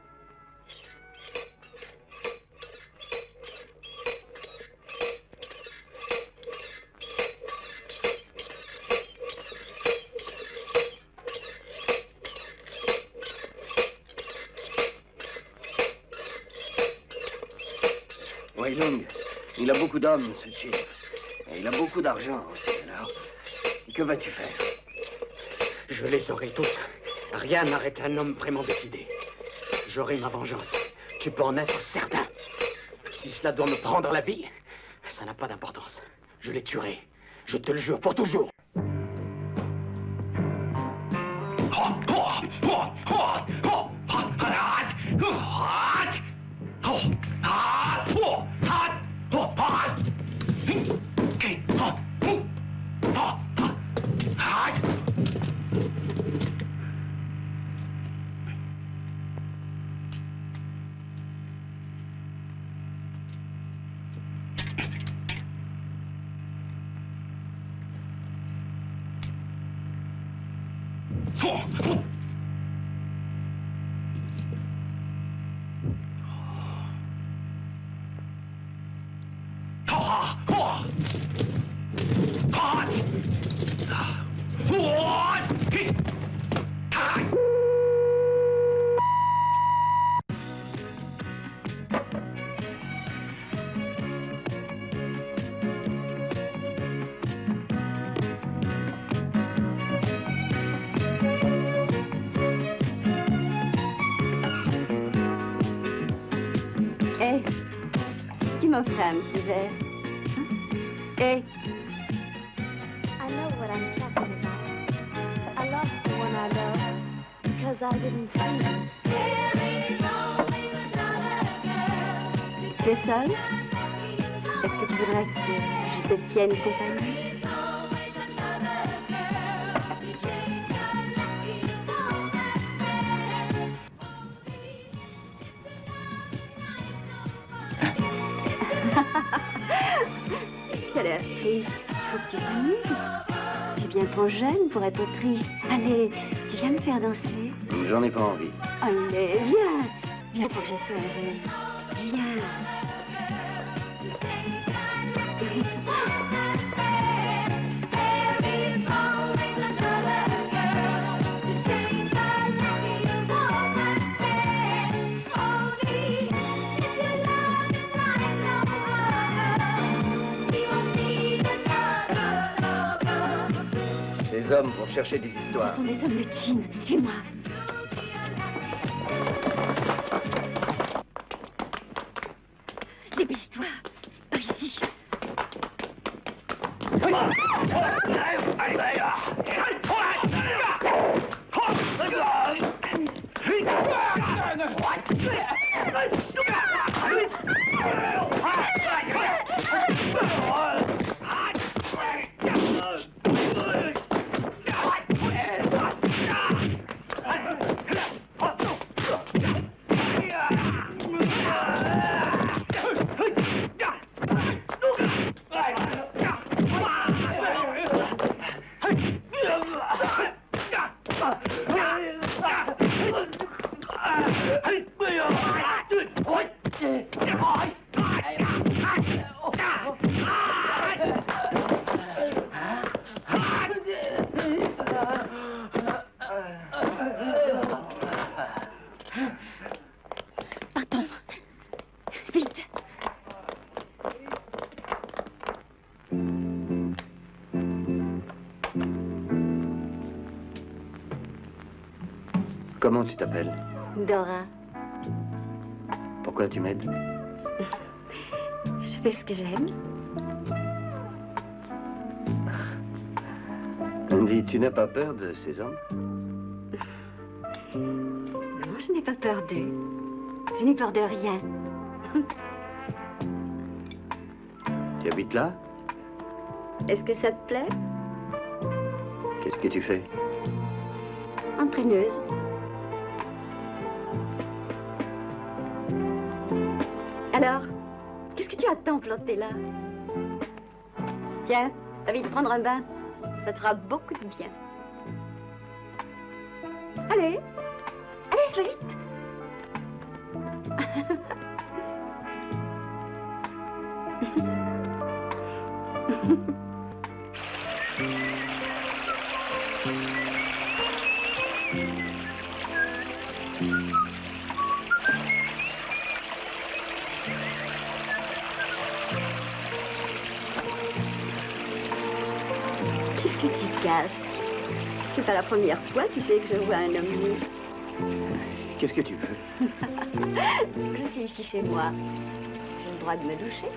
Weilung, il a beaucoup d'hommes, ce Jin. Et il a beaucoup d'argent aussi, alors. Que vas-tu faire? Je les aurai tous. Rien n'arrête un homme vraiment décidé. J'aurai ma vengeance. Tu peux en être certain. Si cela doit me prendre la vie, ça n'a pas d'importance. Je les tuerai. Je te le jure, pour toujours. voudrais un petit verre. Hey. I know what I'm talking about. I lost the one I love because I didn't see. Tu es seule? Est-ce que tu voudrais que je te tienne compagnie? Tu as l'air triste. Faut que tu t'amuses. Tu es bien trop jeune pour être triste. Allez, tu viens me faire danser. J'en ai pas envie. Allez, viens. Viens pour que je sois heureuse. Viens. Ces hommes vont chercher des histoires. Ce sont des hommes de Chine. Suis-moi. Dépêche-toi. Par ici. Partons. Vite. Comment tu t'appelles? Dora. Pourquoi tu m'aides? Je fais ce que j'aime. Dis, tu n'as pas peur de ces hommes? Non, je n'ai pas peur d'eux. Je n'ai peur de rien. Tu habites là? Est-ce que ça te plaît? Qu'est-ce que tu fais? Entraîneuse. Alors, qu'est-ce que tu attends planté là? Tiens, t'as envie de prendre un bain? Ça te fera beaucoup de bien. Allez, allez, va vite. Qu'est-ce que tu caches? C'est pas la première fois, tu sais, que je vois un homme nu. Qu'est-ce que tu veux? Je suis ici chez moi. J'ai le droit de me doucher.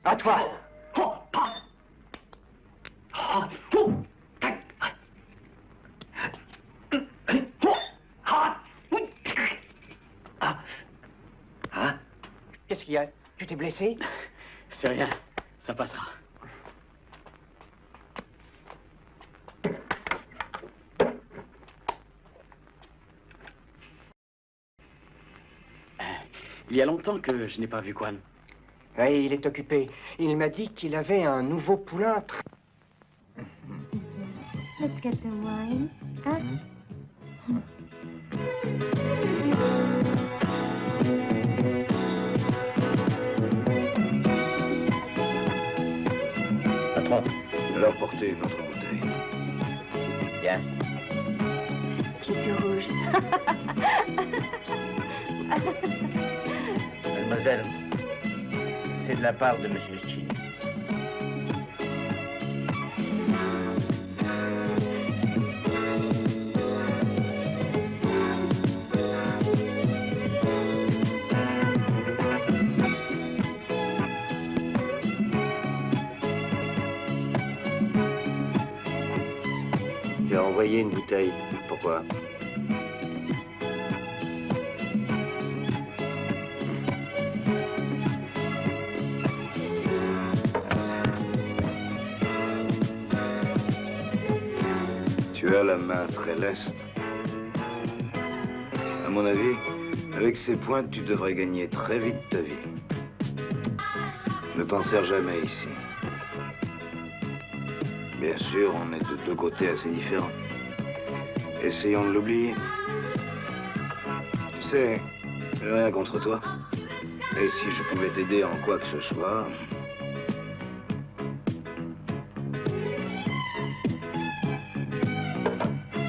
À toi. Qu'est-ce qu'il y a? Tu t'es blessé? C'est rien, ça passera. Il y a longtemps que je n'ai pas vu Quan. Oui, il est occupé. Il m'a dit qu'il avait un nouveau poulain. Let's get some wine. Hein? Patron, leur porter une autre bouteille. Bien. Tu es tout rouge. Mademoiselle, c'est de la part de Monsieur Chini. Tu as envoyé une bouteille. Pourquoi? Tu as la main très leste. À mon avis, avec ces pointes, tu devrais gagner très vite ta vie. Ne t'en sers jamais ici. Bien sûr, on est de deux côtés assez différents. Essayons de l'oublier. Tu sais, j'ai rien contre toi. Et si je pouvais t'aider en quoi que ce soit...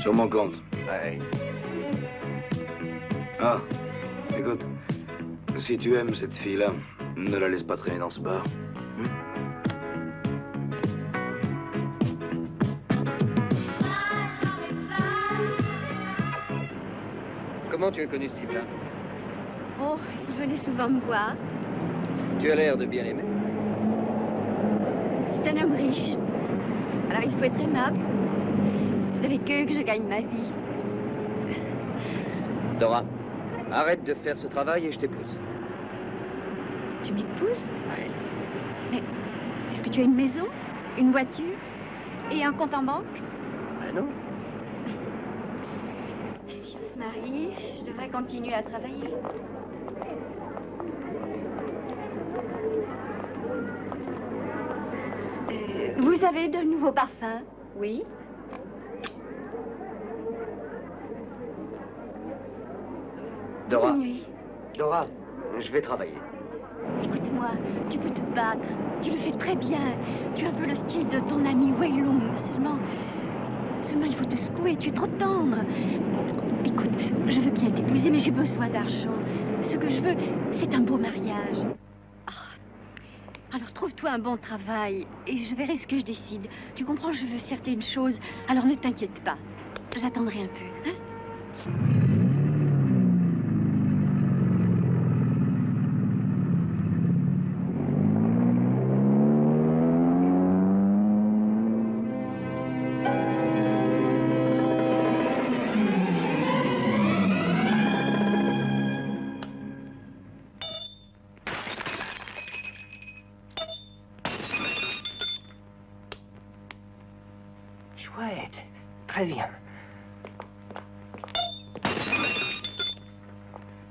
Sur mon compte. Ouais. Ah, écoute, si tu aimes cette fille-là, ne la laisse pas traîner dans ce bar. Comment tu as connu ce type-là? Oh, il venait souvent me voir. Tu as l'air de bien l'aimer. C'est un homme riche. Alors il faut être aimable. C'est avec eux que je gagne ma vie. Dora, arrête de faire ce travail et je t'épouse. Tu m'épouses? Oui. Mais est-ce que tu as une maison, une voiture et un compte en banque? Ben non. Si on se marie, je devrais continuer à travailler. Vous avez de nouveaux parfums? Oui. Dora. Oui. Dora, je vais travailler. Écoute-moi, tu peux te battre. Tu le fais très bien. Tu as un peu le style de ton ami Weilong. Seulement, il faut te secouer. Tu es trop tendre. Écoute, je veux bien t'épouser, mais j'ai besoin d'argent. Ce que je veux, c'est un beau mariage. Ah. Alors trouve-toi un bon travail et je verrai ce que je décide. Tu comprends, je veux certaines choses. Alors ne t'inquiète pas. J'attendrai un peu, hein? Chouette. Très bien.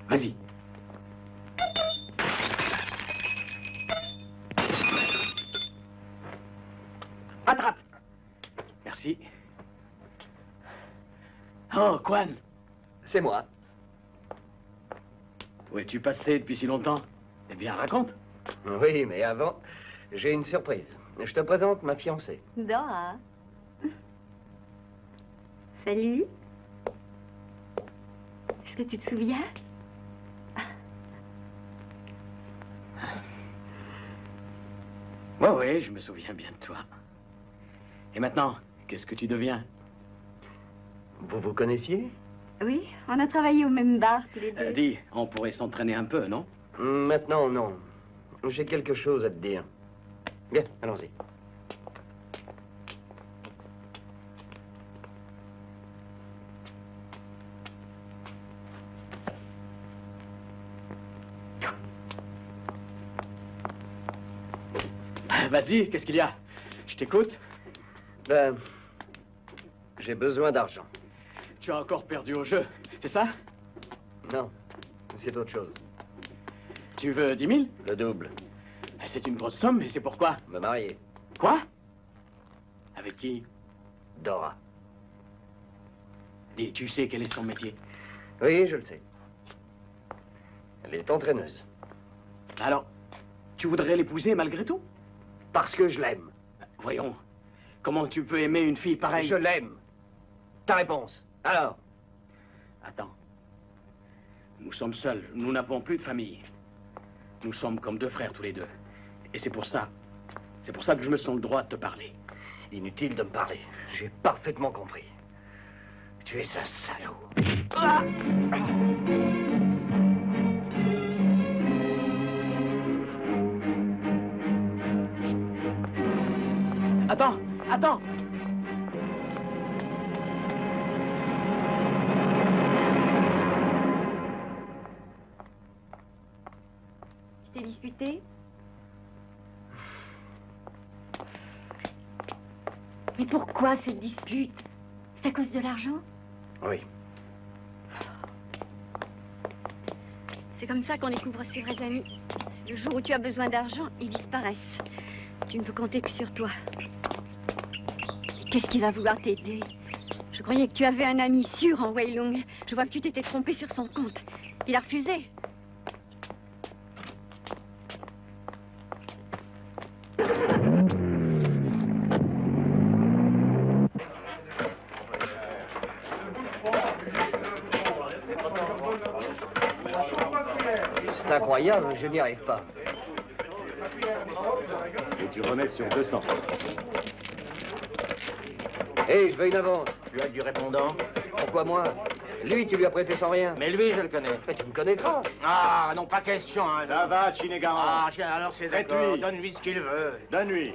Vas-y. Attrape. Merci. Oh, Quan. C'est moi. Où es-tu passé depuis si longtemps? Eh bien, raconte. Oui, mais avant, j'ai une surprise. Je te présente ma fiancée. Dora. Salut. Est-ce que tu te souviens? Oui, je me souviens bien de toi. Et maintenant, qu'est-ce que tu deviens? Vous vous connaissiez? Oui, on a travaillé au même bar tous les deux. Dis, on pourrait s'entraîner un peu, non? Maintenant, non. J'ai quelque chose à te dire. Bien, allons-y. Vas-y, qu'est-ce qu'il y a? Je t'écoute. Ben, j'ai besoin d'argent. Tu as encore perdu au jeu, c'est ça? Non, c'est autre chose. Tu veux 10 000? Le double. C'est une grosse somme, et c'est pourquoi? Me marier. Quoi? Avec qui? Dora. Dis, tu sais quel est son métier? Oui, je le sais. Elle est entraîneuse. Alors, tu voudrais l'épouser malgré tout? Parce que je l'aime. Voyons, comment tu peux aimer une fille pareille? Je l'aime. Ta réponse. Alors? Attends. Nous sommes seuls, nous n'avons plus de famille. Nous sommes comme deux frères tous les deux. Et c'est pour ça que je me sens le droit de te parler. Inutile de me parler. J'ai parfaitement compris. Tu es un salaud. Ah! Attends, attends! Tu t'es disputé? Mais pourquoi cette dispute? C'est à cause de l'argent? Oui. C'est comme ça qu'on découvre ses vrais amis. Le jour où tu as besoin d'argent, ils disparaissent. Tu ne peux compter que sur toi. Et qu'est-ce qui va vouloir t'aider? Je croyais que tu avais un ami sûr en Wei Lung. Je vois que tu t'étais trompé sur son compte. Il a refusé. C'est incroyable, je n'y arrive pas. Et tu remets sur 200. Hé, je veux une avance. Tu as du répondant? Pourquoi moi? Lui, tu lui as prêté sans rien. Mais lui, je le connais. Mais tu me connaîtras. Ah, non, pas question, hein. Ça va, Chinégaran. Ah, alors c'est d'accord. Traite-lui. Donne-lui ce qu'il veut. Donne-lui.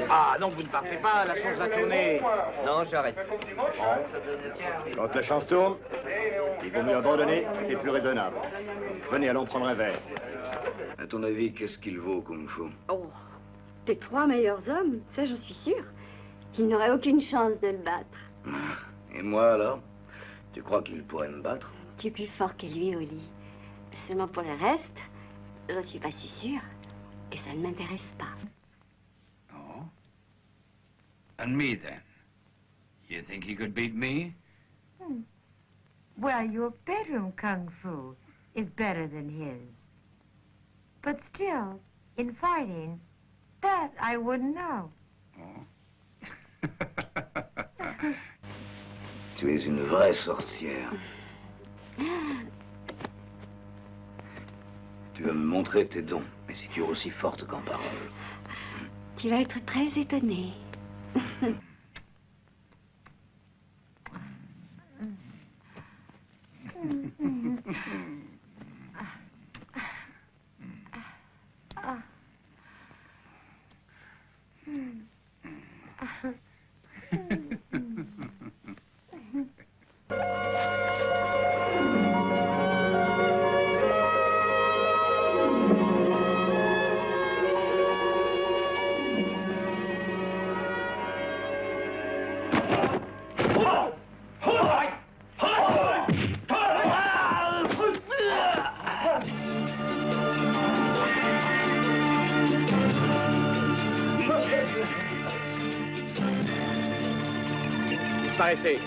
Ah, donc vous ne partez pas, la chance va tourner. Non, j'arrête. Quand la chance tourne, il vaut mieux abandonner, c'est plus raisonnable. Venez, allons prendre un verre. À ton avis, qu'est-ce qu'il vaut, Kung Fu? Oh, tes 3 meilleurs hommes, ça j'en suis sûre. Il n'aurait aucune chance de le battre. Et moi, alors? Tu crois qu'il pourrait me battre? Tu es plus fort que lui au lit. Seulement pour le reste, je ne suis pas si sûre. Et ça ne m'intéresse pas. Oh? And me, then? You think he could beat me? Well, your bedroom kung fu is better than his. But still, in fighting, that I wouldn't know. Tu es une vraie sorcière. Tu vas me montrer tes dons, mais si tu es aussi forte qu'en parole. Tu vas être très étonnée. Disparaissez.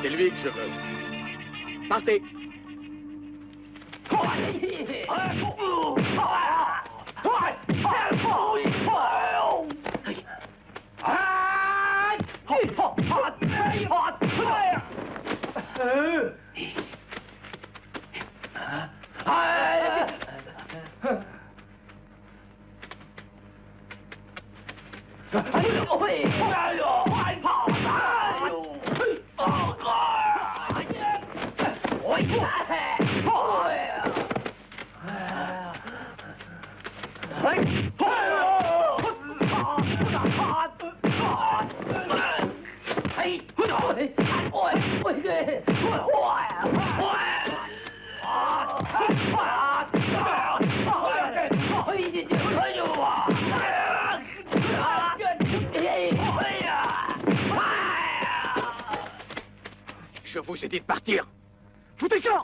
C'est lui que je veux. Partez. Je vous ai dit de partir. Foutez camp.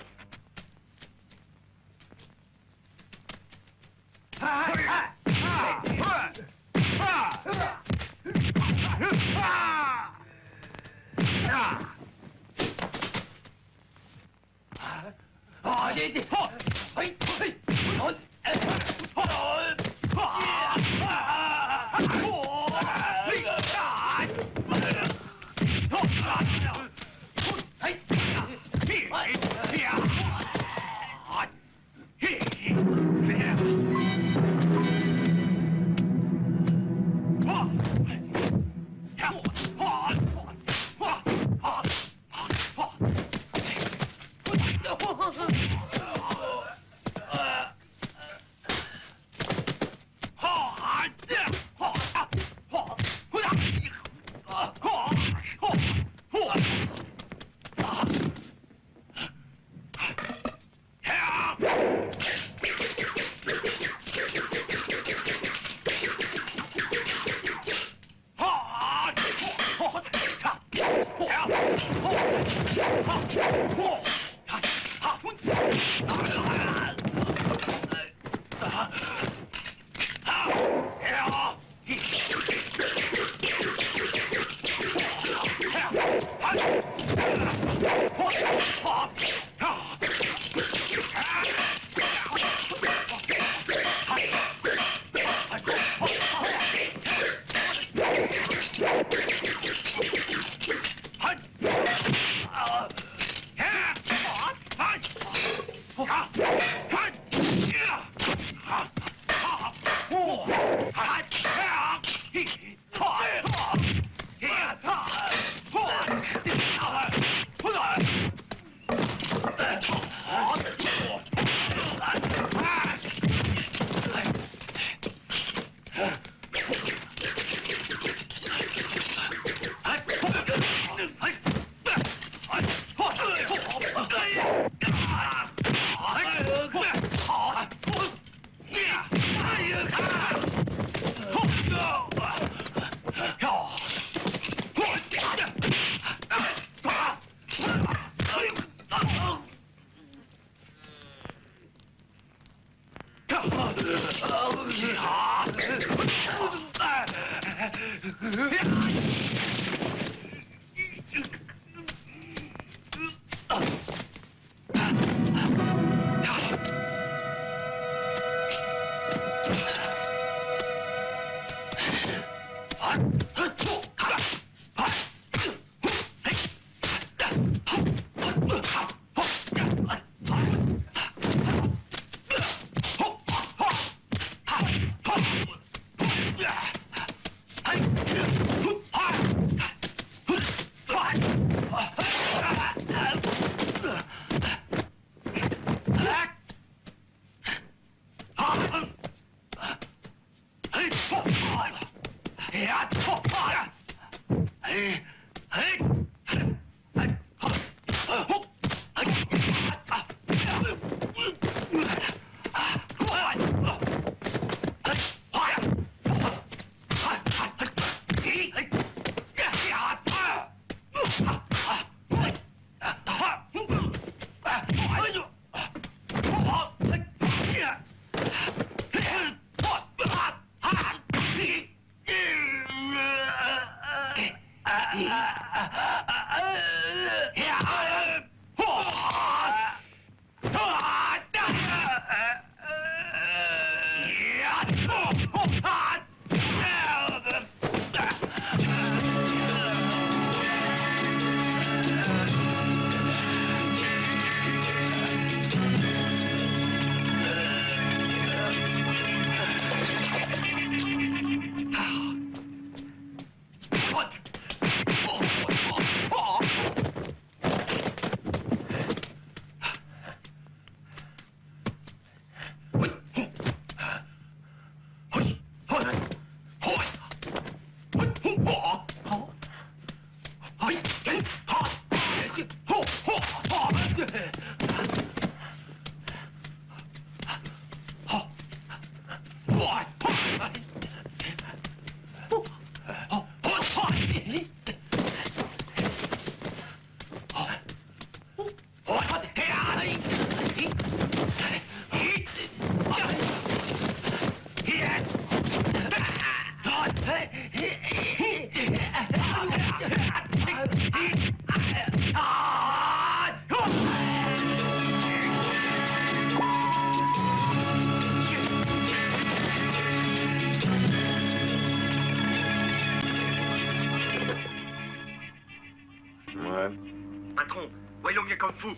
Patron, voyons bien comme fou.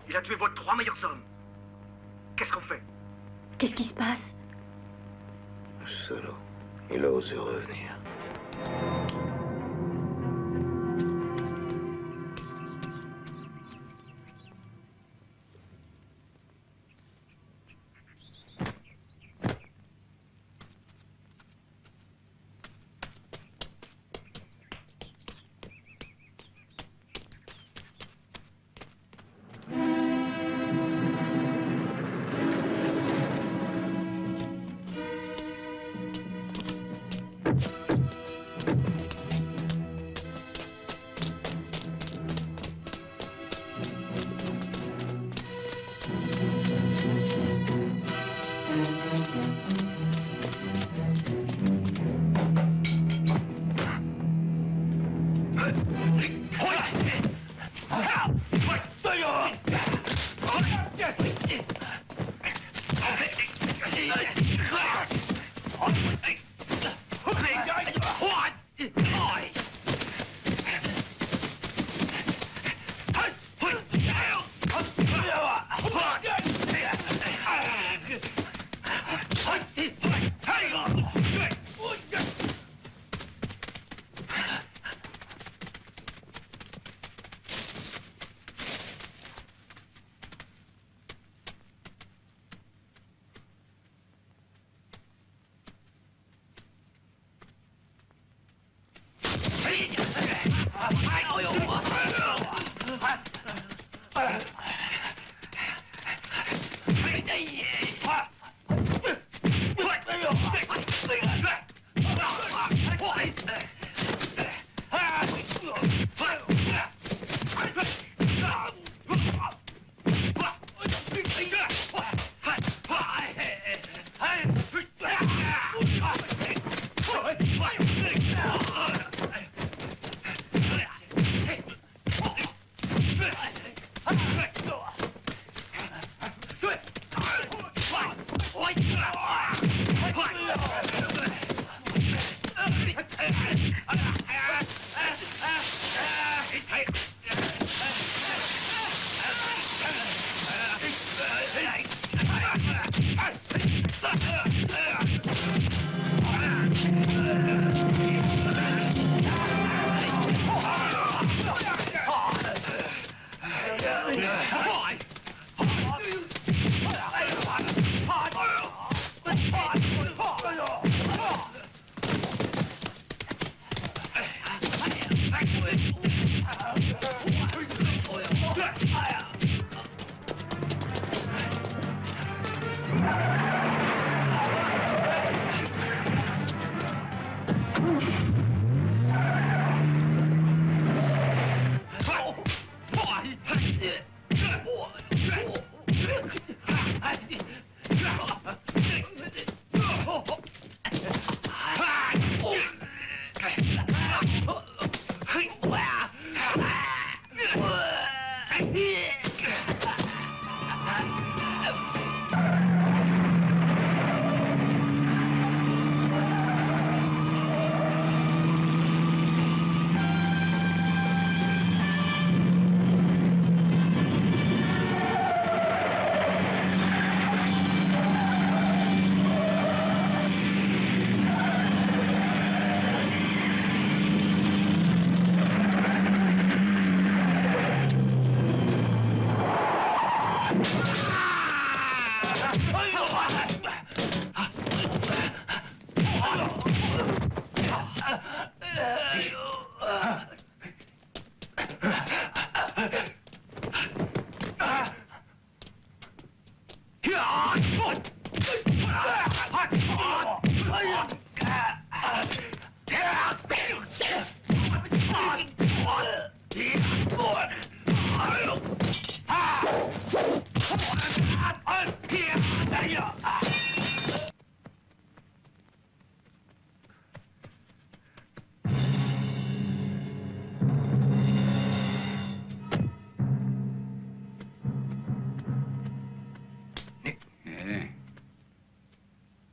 Il a tué vos 3 meilleurs hommes. Qu'est-ce qu'on fait? Qu'est-ce qui se passe? Solo, il a osé revenir.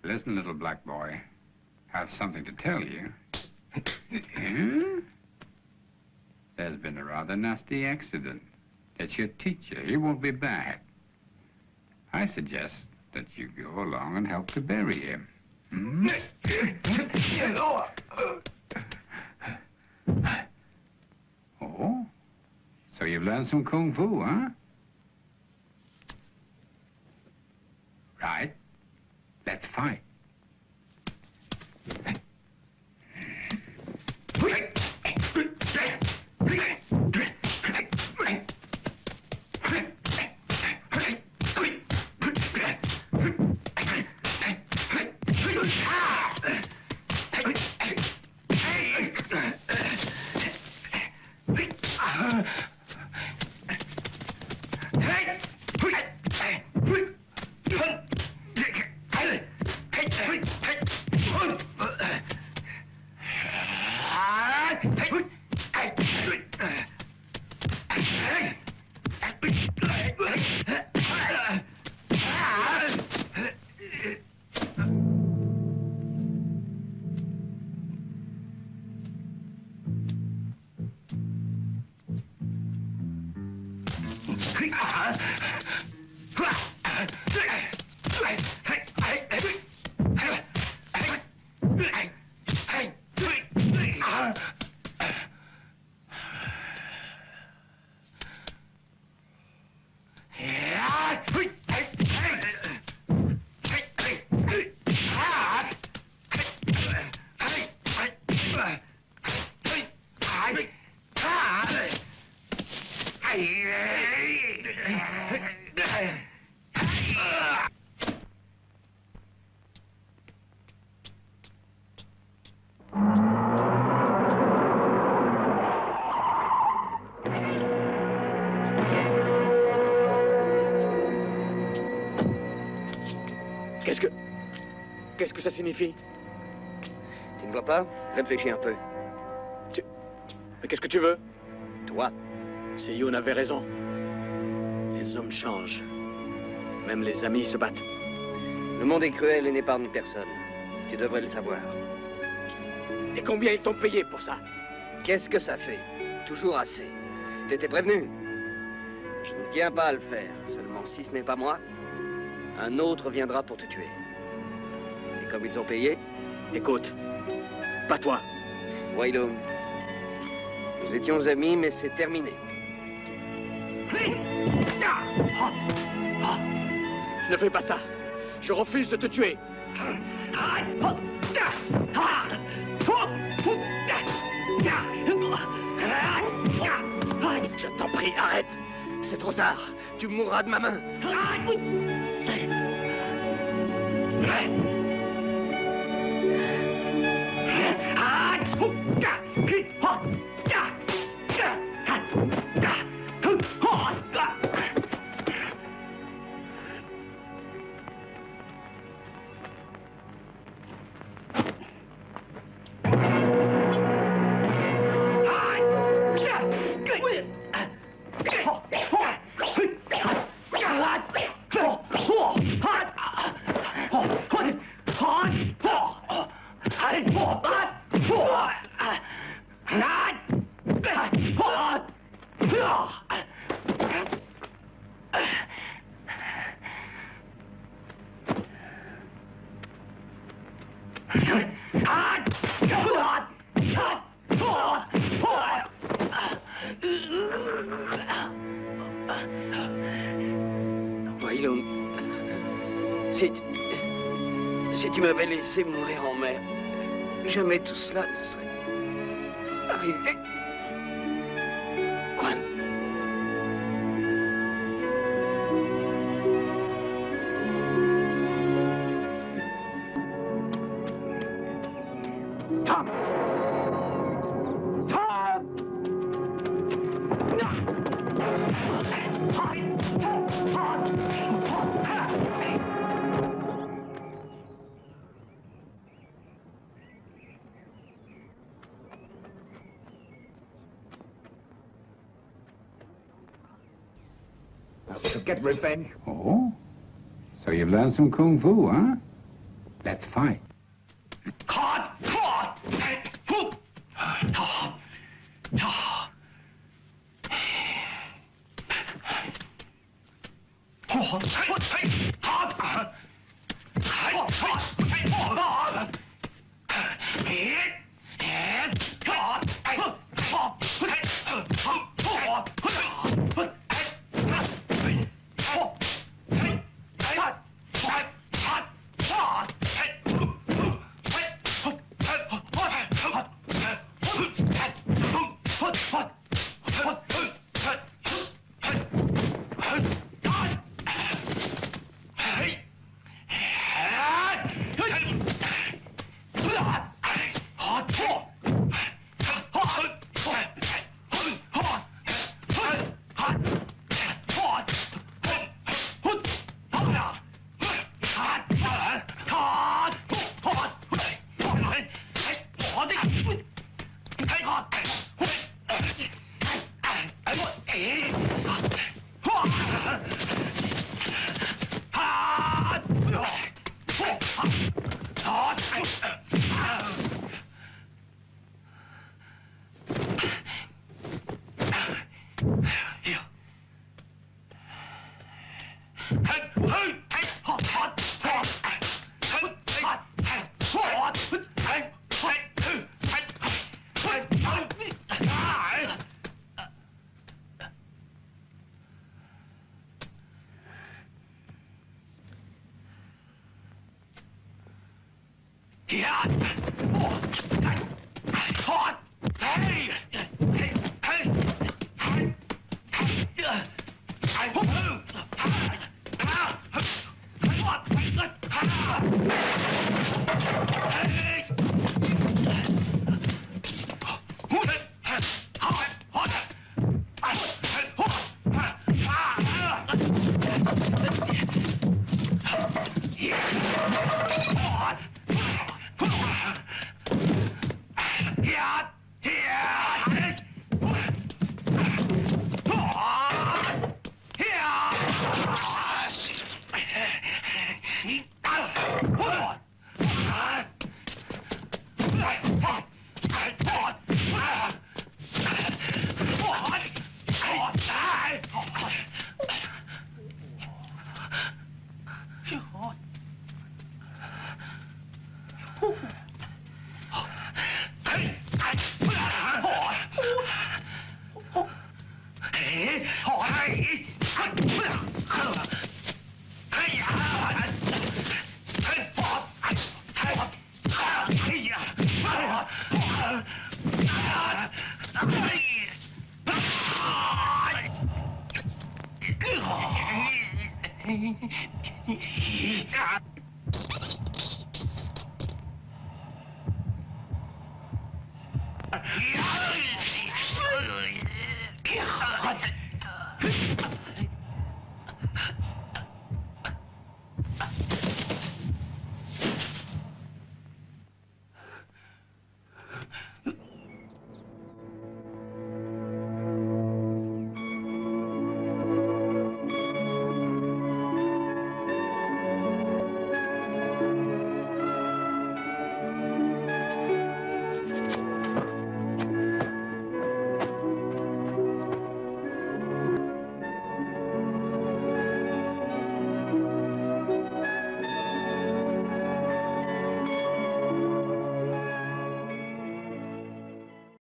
Listen, little black boy. I have something to tell you. Yeah? There's been a rather nasty accident. It's your teacher. He won't be back. I suggest that you go along and help to bury him. Hmm? Oh? So you've learned some kung fu, huh? Right. Let's fight. Qu'est-ce que ça signifie? Tu ne vois pas? Réfléchis un peu. Mais qu'est-ce que tu veux? Toi. Si Yoon avait raison. Les hommes changent. Même les amis se battent. Le monde est cruel et n'épargne personne. Tu devrais le savoir. Et combien ils t'ont payé pour ça? Qu'est-ce que ça fait? Toujours assez. T'étais prévenu. Je ne tiens pas à le faire. Seulement, si ce n'est pas moi, un autre viendra pour te tuer. Et comme ils ont payé... Écoute, pas toi. Wei Lung, nous étions amis, mais c'est terminé. Ne fais pas ça. Je refuse de te tuer. Je t'en prie, arrête. C'est trop tard. Tu mourras de ma main. Voyons, si tu m'avais laissé mourir en mer, jamais tout cela ne serait... arrivé. Juan. Tom! To get revenge. Oh? So you've learned some kung fu, huh? Let's fight.